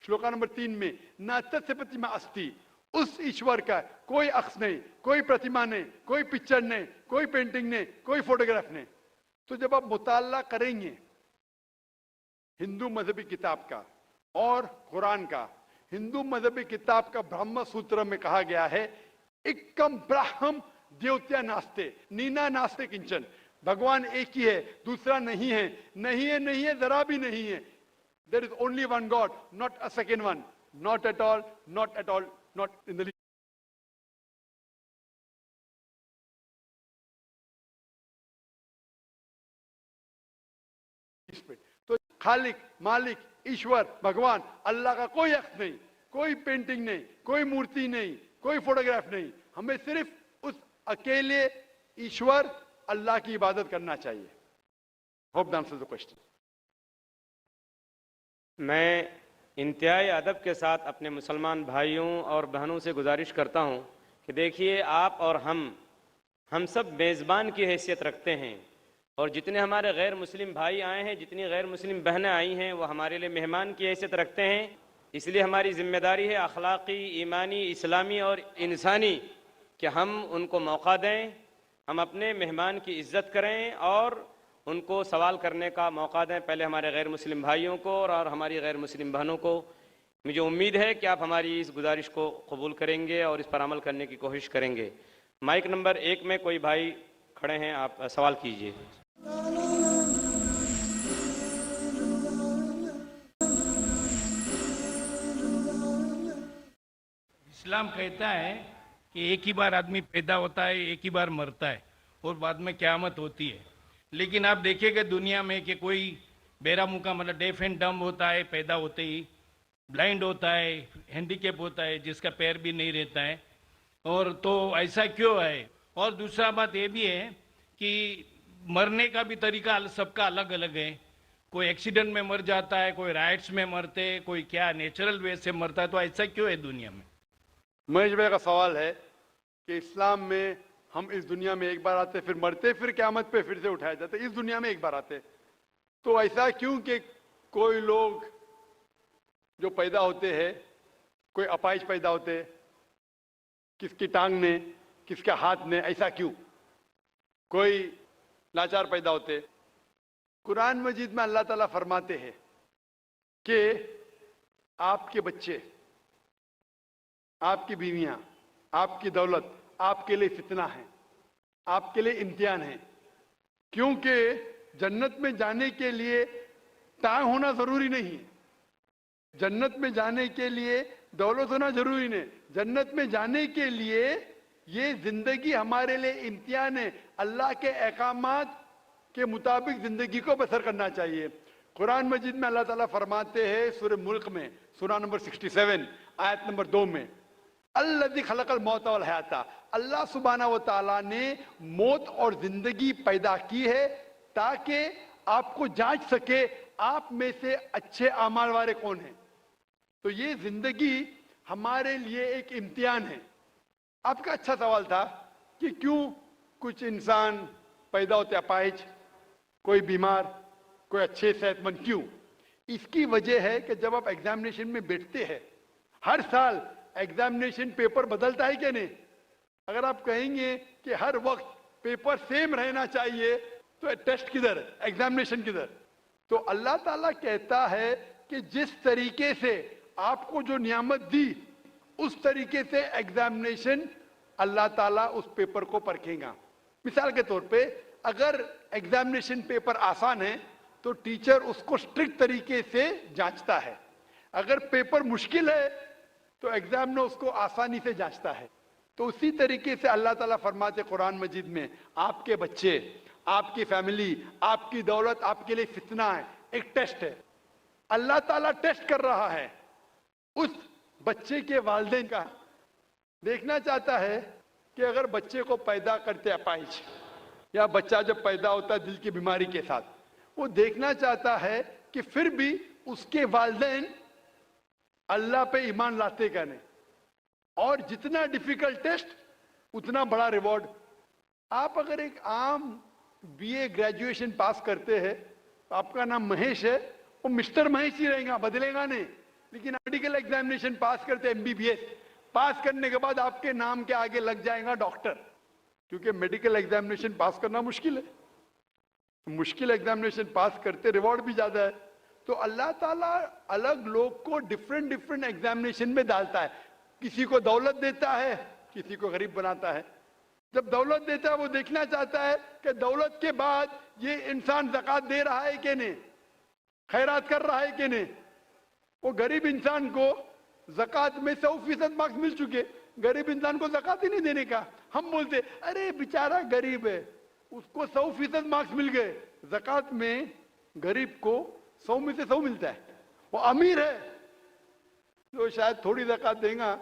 [SPEAKER 3] श्लोका नंबर 3 में न तस्य प्रतिमा अस्ति, उस ईश्वर का कोई अक्स नहीं, कोई प्रतिमा नहीं, कोई पिक्चर नहीं, कोई पेंटिंग नहीं, कोई फोटोग्राफ नहीं। तो जब आप मुताला करेंगे हिंदू मजहबी किताब का और कुरान का, हिंदू मजहबी किताब का ब्रह्म सूत्र में कहा गया है एकम ब्रह्म द्योत्या नास्ते नीना नास्ते किंचन, भगवान एक ही है, दूसरा नहीं है, नहीं है, नहीं है, जरा भी नहीं है। There is only one god, not a second one, not at all, not at all, not in the spirit. तो खालिक, मालिक, ईश्वर, भगवान, अल्लाह का कोई अक्स नहीं, कोई पेंटिंग नहीं, कोई मूर्ति नहीं, कोई फोटोग्राफ नहीं। हमें सिर्फ उस अकेले ईश्वर अल्लाह की इबादत करना चाहिए। Hope that answers the question.
[SPEAKER 1] मैं इंतहाई अदब के साथ अपने मुसलमान भाइयों और बहनों से गुजारिश करता हूं कि देखिए, आप और हम सब मेज़बान की हैसियत रखते हैं, और जितने हमारे गैर मुस्लिम भाई आए हैं, जितनी गैर मुस्लिम बहनें आई हैं, वो हमारे लिए मेहमान की हैसियत रखते हैं। इसलिए हमारी जिम्मेदारी है अखलाकी, ईमानी, इस्लामी और इंसानी कि हम उनको मौका दें, हम अपने मेहमान की इज़्ज़त करें और उनको सवाल करने का मौका दें, पहले हमारे गैर मुस्लिम भाइयों को और हमारी गैर मुस्लिम बहनों को। मुझे उम्मीद है कि आप हमारी इस गुजारिश को कबूल करेंगे और इस पर अमल करने की कोशिश करेंगे। माइक नंबर 1 में कोई भाई खड़े हैं, आप सवाल कीजिए।
[SPEAKER 2] इस्लाम कहता है कि एक ही बार आदमी पैदा होता है, एक ही बार मरता है और बाद में क़यामत होती है। लेकिन आप देखिएगा दुनिया में कि कोई बेरा मुका मतलब डेफ एंड डम्ब होता है पैदा होते ही, ब्लाइंड होता है, हैंडीकैप होता है, जिसका पैर भी नहीं रहता है। और तो ऐसा क्यों है? और दूसरा बात ये भी है कि मरने का भी तरीका सबका अलग अलग है। कोई एक्सीडेंट में मर जाता है, कोई राइट्स में मरते, कोई क्या नेचुरल वे से मरता है। तो ऐसा क्यों है दुनिया में?
[SPEAKER 3] महेश भाई का सवाल है कि इस्लाम में हम इस दुनिया में एक बार आते, फिर मरते, फिर क़यामत पे फिर से उठाए जाते, इस दुनिया में एक बार आते। तो ऐसा क्यों कि कोई लोग जो पैदा होते हैं, कोई अपाहिज पैदा होते, किसकी टांग ने, किसके हाथ ने, ऐसा क्यों? कोई लाचार पैदा होते। कुरान मजीद में अल्लाह ताला फरमाते हैं कि आपके बच्चे, आपकी बीवियां, आपकी दौलत आपके लिए फितना है, आपके लिए इम्तिहान है। क्योंकि जन्नत में जाने के लिए टांग होना जरूरी नहीं है, जन्नत में जाने के लिए दौलत होना जरूरी नहीं। जन्नत में जाने के लिए ये जिंदगी हमारे लिए इम्तिहान है। अल्लाह के अहकामात के मुताबिक जिंदगी को बसर करना चाहिए। कुरान मजीद में अल्लाह ताला फरमाते हैं सूरह मुल्क में, सूरा नंबर 67 आयत नंबर 2 में, अल्लज़ी खलक़ल मौत वल हयाता, अल्लाह सुब्हानहू व तआला ने मौत और जिंदगी पैदा की है ताकि आपको जांच सके आप में से अच्छे अमाल वाले कौन हैं। तो ये जिंदगी हमारे लिए एक इम्तिहान है। आपका अच्छा सवाल था कि क्यों कुछ इंसान पैदा होते अपाहिज, कोई बीमार, कोई अच्छे सेहतमंद, क्यों? इसकी वजह है कि जब आप एग्जामिनेशन में बैठते हैं, हर साल एग्जामिनेशन पेपर बदलता है कि नहीं? अगर आप कहेंगे कि हर वक्त पेपर सेम रहना चाहिए तो टेस्ट किधर, एग्जामिनेशन किधर? तो अल्लाह ताला कहता है कि जिस तरीके से आपको जो नियामत दी उस तरीके से एग्जामिनेशन अल्लाह ताला उस पेपर को परखेगा। मिसाल के तौर पे अगर एग्जामिनेशन पेपर आसान है तो टीचर उसको स्ट्रिक्ट तरीके से जांचता है। अगर पेपर मुश्किल है तो एग्जाम में उसको आसानी से जांचता है। तो उसी तरीके से अल्लाह ताला फरमाते कुरान मजीद में, आपके बच्चे, आपकी फैमिली, आपकी दौलत आपके लिए फितना है, एक टेस्ट है। अल्लाह ताला टेस्ट कर रहा है उस बच्चे के वालिदैन का। देखना चाहता है कि अगर बच्चे को पैदा करते अपाहिज, या बच्चा जब पैदा होता है दिल की बीमारी के साथ, वो देखना चाहता है कि फिर भी उसके वालिदैन अल्लाह पे ईमान लाते क्या नहीं। और जितना डिफिकल्ट टेस्ट उतना बड़ा रिवॉर्ड। आप अगर एक आम बीए ग्रेजुएशन पास करते हैं तो आपका नाम महेश है, वो मिस्टर महेश ही रहेगा, बदलेगा नहीं। लेकिन मेडिकल एग्जामिनेशन पास करते एमबीबीएस पास करने के बाद आपके नाम के आगे लग जाएगा डॉक्टर, क्योंकि मेडिकल एग्जामिनेशन पास करना मुश्किल है। मुश्किल एग्जामिनेशन पास करते रिवॉर्ड भी ज्यादा है। तो अल्लाह ताला अलग लोग को डिफरेंट डिफरेंट एग्जामिनेशन में डालता है। किसी को दौलत देता है, किसी को गरीब बनाता है। जब दौलत देता है वो देखना चाहता है कि दौलत के बाद ये इंसान ज़कात दे रहा है कि नहीं, खैरात कर रहा है कि नहीं। वो गरीब इंसान को ज़कात में 100% मार्क्स मिल चुके, गरीब इंसान को ज़कात ही नहीं देने का। हम बोलते अरे बेचारा गरीब है, उसको 100% मार्क्स मिल गए। ज़कात में गरीब को 100 में से 100 मिलता है। वो अमीर है जो शायद थोड़ी ज़कात देगा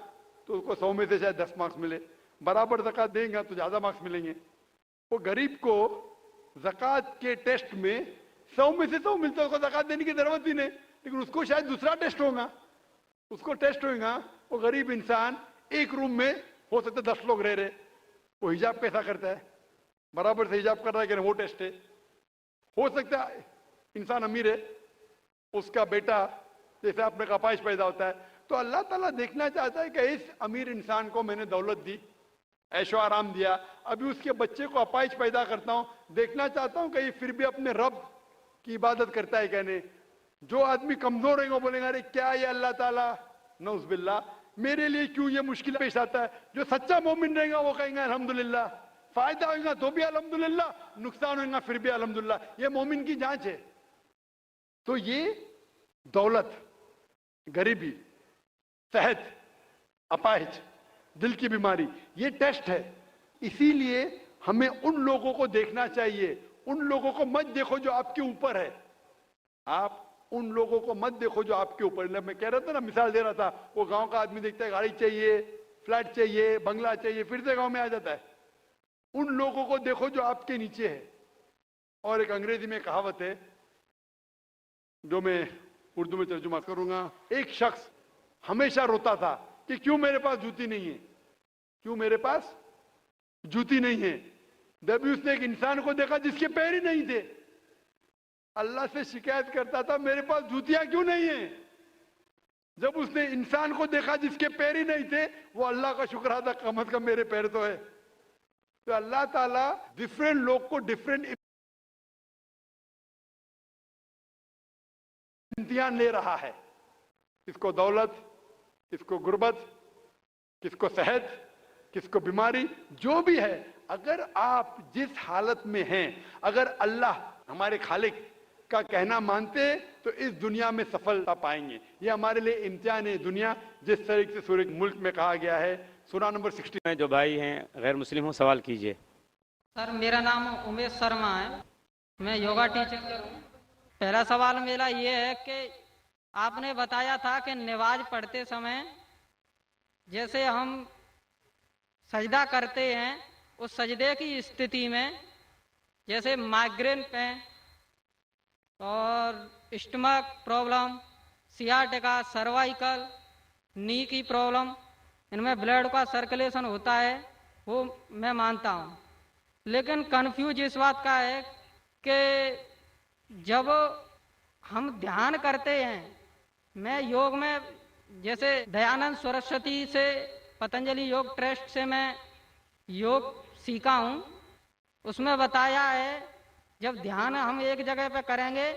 [SPEAKER 3] तो उसको 100 में से शायद 10 मार्क्स मिले, बराबर ज़कात देगा तो ज़्यादा मार्क्स मिलेंगे। वो गरीब को ज़कात के टेस्ट में 100 में से 100 मिलता है, उसको ज़कात देने की जरूरत ही नहीं, लेकिन उसको शायद दूसरा टेस्ट होगा, उसको टेस्ट होगा। वो गरीब इंसान एक रूम में हो सकता है 10 लोग रह रहे, वो हिजाब कैसा करता है, बराबर से हिजाब कर रहा है कि नहीं, वो टेस्ट है। हो सकता है इंसान अमीर है, उसका बेटा जैसे अपने का अपाइश पैदा होता है, तो अल्लाह ताला देखना चाहता है कि इस अमीर इंसान को मैंने दौलत दी, ऐशो आराम दिया, अभी उसके बच्चे को अपाइश पैदा करता हूं, देखना चाहता हूं कि ये फिर भी अपने रब की इबादत करता है क्या नहीं। जो आदमी कमजोर है वो बोलेगा अरे क्या ये अल्लाह ताला, नौज़ुबिल्लाह मेरे लिए क्यों ये मुश्किल पेश आता है। जो सच्चा मोमिन रहेगा वो कहेंगे अल्हम्दुलिल्लाह, फायदा होगा तो भी अल्हम्दुलिल्लाह, नुकसान होगा फिर भी अल्हम्दुलिल्लाह। ये मोमिन की जांच है। तो ये दौलत, गरीबी, सेहत, अपाहिज, दिल की बीमारी, ये टेस्ट है। इसीलिए हमें उन लोगों को देखना चाहिए, उन लोगों को मत देखो जो आपके ऊपर है, आप उन लोगों को मत देखो जो आपके ऊपर। मैं कह रहा था ना, मिसाल दे रहा था, वो गांव का आदमी देखता है गाड़ी चाहिए, फ्लैट चाहिए, बंगला चाहिए, फिर से गांव में आ जाता है। उन लोगों को देखो जो आपके नीचे है। और एक अंग्रेजी में कहावत है जो मैं उर्दू में तर्जुमा करूंगा, एक शख्स हमेशा रोता था कि क्यों मेरे पास जूती नहीं है, क्यों मेरे पास जूती नहीं है। जब उसने एक इंसान को देखा जिसके पैर ही नहीं थे, अल्लाह से शिकायत करता था मेरे पास जूतियां क्यों नहीं है। जब उसने इंसान को देखा जिसके पैर ही नहीं थे, वो अल्लाह का शुक्र अदा, कम अज कम मेरे पैर तो है। तो अल्लाह ताला डिफरेंट लोग को डिफरेंट इम्तिहान ले रहा है, किसको दौलत, किसको गुर्बत, किसको सेहत, किसको बीमारी, जो भी है। अगर आप जिस हालत में हैं, अगर अल्लाह हमारे खालिक का कहना मानते तो इस दुनिया में सफलता पाएंगे। ये हमारे लिए इम्तिहान है दुनिया, जिस तरीके से सूरह मुल्क में कहा गया है, सूरा नंबर 60
[SPEAKER 1] में। जो भाई हैं गैर मुस्लिम हो, सवाल कीजिए।
[SPEAKER 12] सर मेरा नाम उमेश शर्मा है, मैं योगा टीचर हूँ। पहला सवाल मेरा ये है कि आपने बताया था कि नमाज पढ़ते समय जैसे हम सजदा करते हैं, उस सजदे की स्थिति में जैसे माइग्रेन पे और स्टमक प्रॉब्लम, सियाटिका, सर्वाइकल, नी की प्रॉब्लम, इनमें ब्लड का सर्कुलेशन होता है, वो मैं मानता हूँ। लेकिन कन्फ्यूज इस बात का है कि जब हम ध्यान करते हैं, मैं योग में जैसे दयानंद सरस्वती से, पतंजलि योग ट्रस्ट से मैं योग सीखा हूँ, उसमें बताया है जब ध्यान हम एक जगह पे करेंगे,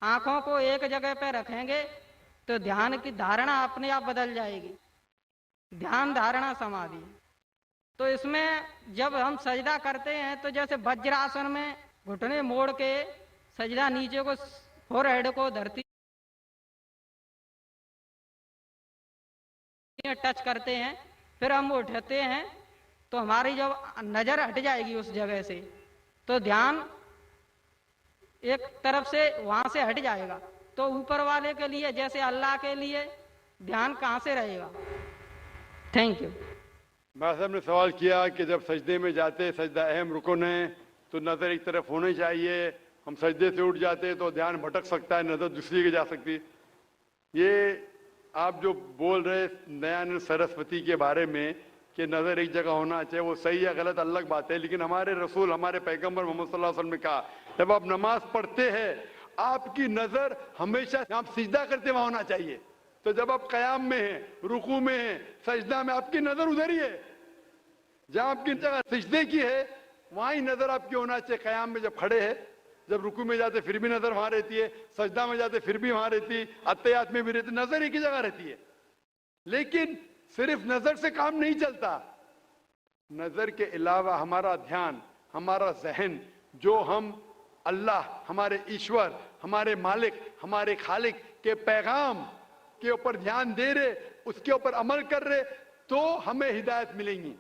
[SPEAKER 12] आंखों को एक जगह पे रखेंगे, तो ध्यान की धारणा अपने आप बदल जाएगी। ध्यान धारणा समाधि। तो इसमें जब हम सजदा करते हैं तो जैसे वज्रासन में घुटने मोड़ के सजदा नीचे को, फोरहेड को धरती टच करते हैं, फिर हम उठते हैं तो हमारी जब नजर हट जाएगी उस जगह से, तो ध्यान एक तरफ से वहां से हट जाएगा। तो ऊपर वाले के लिए, जैसे अल्लाह के लिए ध्यान कहाँ से रहेगा? Thank you.
[SPEAKER 3] भाई साहब ने सवाल किया कि जब सजदे में जाते, सजदा अहम रुकन है, तो नज़र एक तरफ होनी चाहिए, हम सजदे से उठ जाते तो ध्यान भटक सकता है, नज़र दूसरी की जा सकती। ये आप जो बोल रहे दयानंद सरस्वती के बारे में कि नज़र एक जगह होना चाहिए, वो सही या गलत अलग बात है, लेकिन हमारे रसूल, हमारे पैगंबर मोहम्मद सल्लल्लाहु अलैहि वसल्लम ने कहा, जब आप नमाज पढ़ते हैं आपकी नज़र हमेशा आप सिजदा करते वहां होना चाहिए। तो जब आप कयाम में हैं, रुकू में हैं, सजदा में, आपकी नज़र उधर ही है, जहां आपकी जगह सिजदे की है वहां ही नज़र आपकी होना चाहिए। कयाम में जब खड़े हैं, जब रुकू में जाते फिर भी नज़र वहां रहती है, सजदा में जाते फिर भी वहां रहती है, अत्तहियात में भी रहती, नज़र एक ही जगह रहती है। लेकिन सिर्फ नजर से काम नहीं चलता, नजर के अलावा हमारा ध्यान, हमारा जहन, जो हम अल्लाह, हमारे ईश्वर, हमारे मालिक, हमारे खालिक के पैगाम के ऊपर ध्यान दे रहे, उसके ऊपर अमल कर रहे, तो हमें हिदायत मिलेंगी।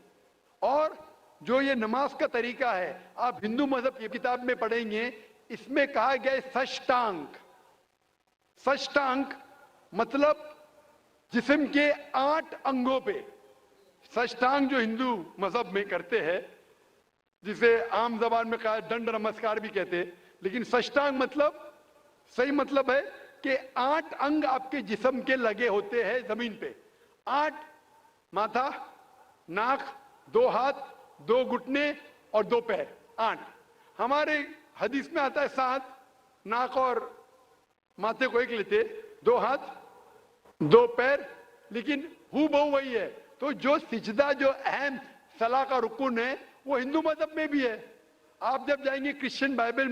[SPEAKER 3] और जो ये नमाज का तरीका है, आप हिंदू मजहब की किताब में पढ़ेंगे इसमें कहा गया है षष्टांग। षष्टांग मतलब जिस्म के 8 अंगों पे। षष्टांग जो हिंदू मजहब में करते हैं, जिसे आम जबान में कहा दंड नमस्कार भी कहते हैं, लेकिन षष्टांग मतलब सही मतलब है कि 8 अंग आपके जिस्म के लगे होते हैं जमीन पे। 8, माथा, नाक, 2 हाथ, 2 घुटने और 2 पैर, 8। हमारे हदीस में आता है 7, नाक और माथे को एक लेते, 2 हाथ, 2 पैर, लेकिन हु बहु वही है। तो जो सिजदा जो अहम सलाह का रुकन है वो हिंदू मजहब में भी है। आप जब जाएंगे क्रिश्चियन बाइबल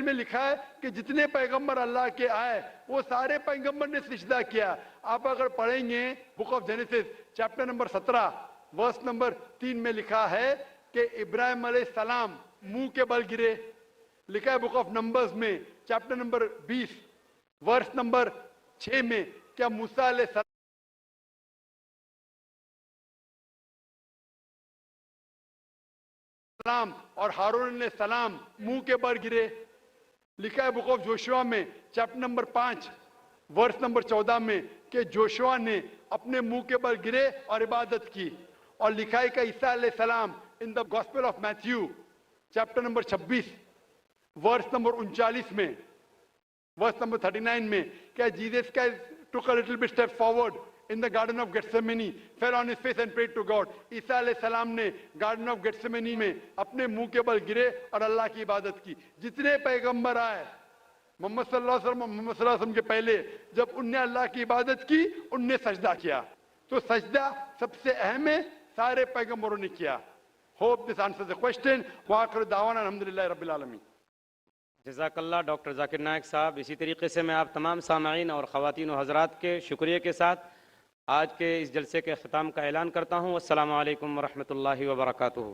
[SPEAKER 3] में लिखा है कि जितने पैगंबर अल्लाह के आए वो सारे पैगंबर ने सिजदा किया। आप अगर पढ़ेंगे book of Genesis chapter number 17 verse number 3 में लिखा है कि इब्राहिम अलैहिस्सलाम मुंह के बल गिरे। लिखा है बुक ऑफ नंबर्स में चैप्टर नंबर 20 वर्स नंबर 6 में क्या मूसा अलैहिस्सलाम और हारून ने सलाम मुंह के बल गिरे। लिखा है बुक ऑफ जोशुआ में चैप्टर नंबर 5 वर्स नंबर 14 में कि जोशुआ ने अपने मुंह के बल गिरे और इबादत की। और लिखा है कि ईसा अलैहिस्सलाम in the gospel of Matthew chapter number 26 verse number 39 में, वर्स नंबर 39 में क्या जीसस का took a little bit step forward in the garden of Gethsemane, fell on his face and prayed to God. ईसा अलैहिस्सलाम ने garden of Gethsemane में अपने मुंह के बल गिरे और अल्लाह की इबादत की। जितने पैगंबर आए मोहम्मद सल्लल्लाहु अलैहि वसल्लम के पहले, जब उनने अल्लाह की इबादत की उनने सजदा किया। तो सजदा सबसे अहम है, सारे पैगंबरों ने किया। Hope this answers the question. वाखिर दावाना अल्हम्दुलिल्लाहि रब्बिल आलमीन।
[SPEAKER 1] जज़ाकल्लाह डॉक्टर जाकिर नायक साहब। इसी तरीके से मैं आप तमाम सामाईन और ख़वातीन व हज़रात के शुक्रिया के साथ आज के इस जलसे के ख़िताम का ऐलान करता हूँ। अस्सलामु अलैकुम व रहमतुल्लाहि व बरकातुहू।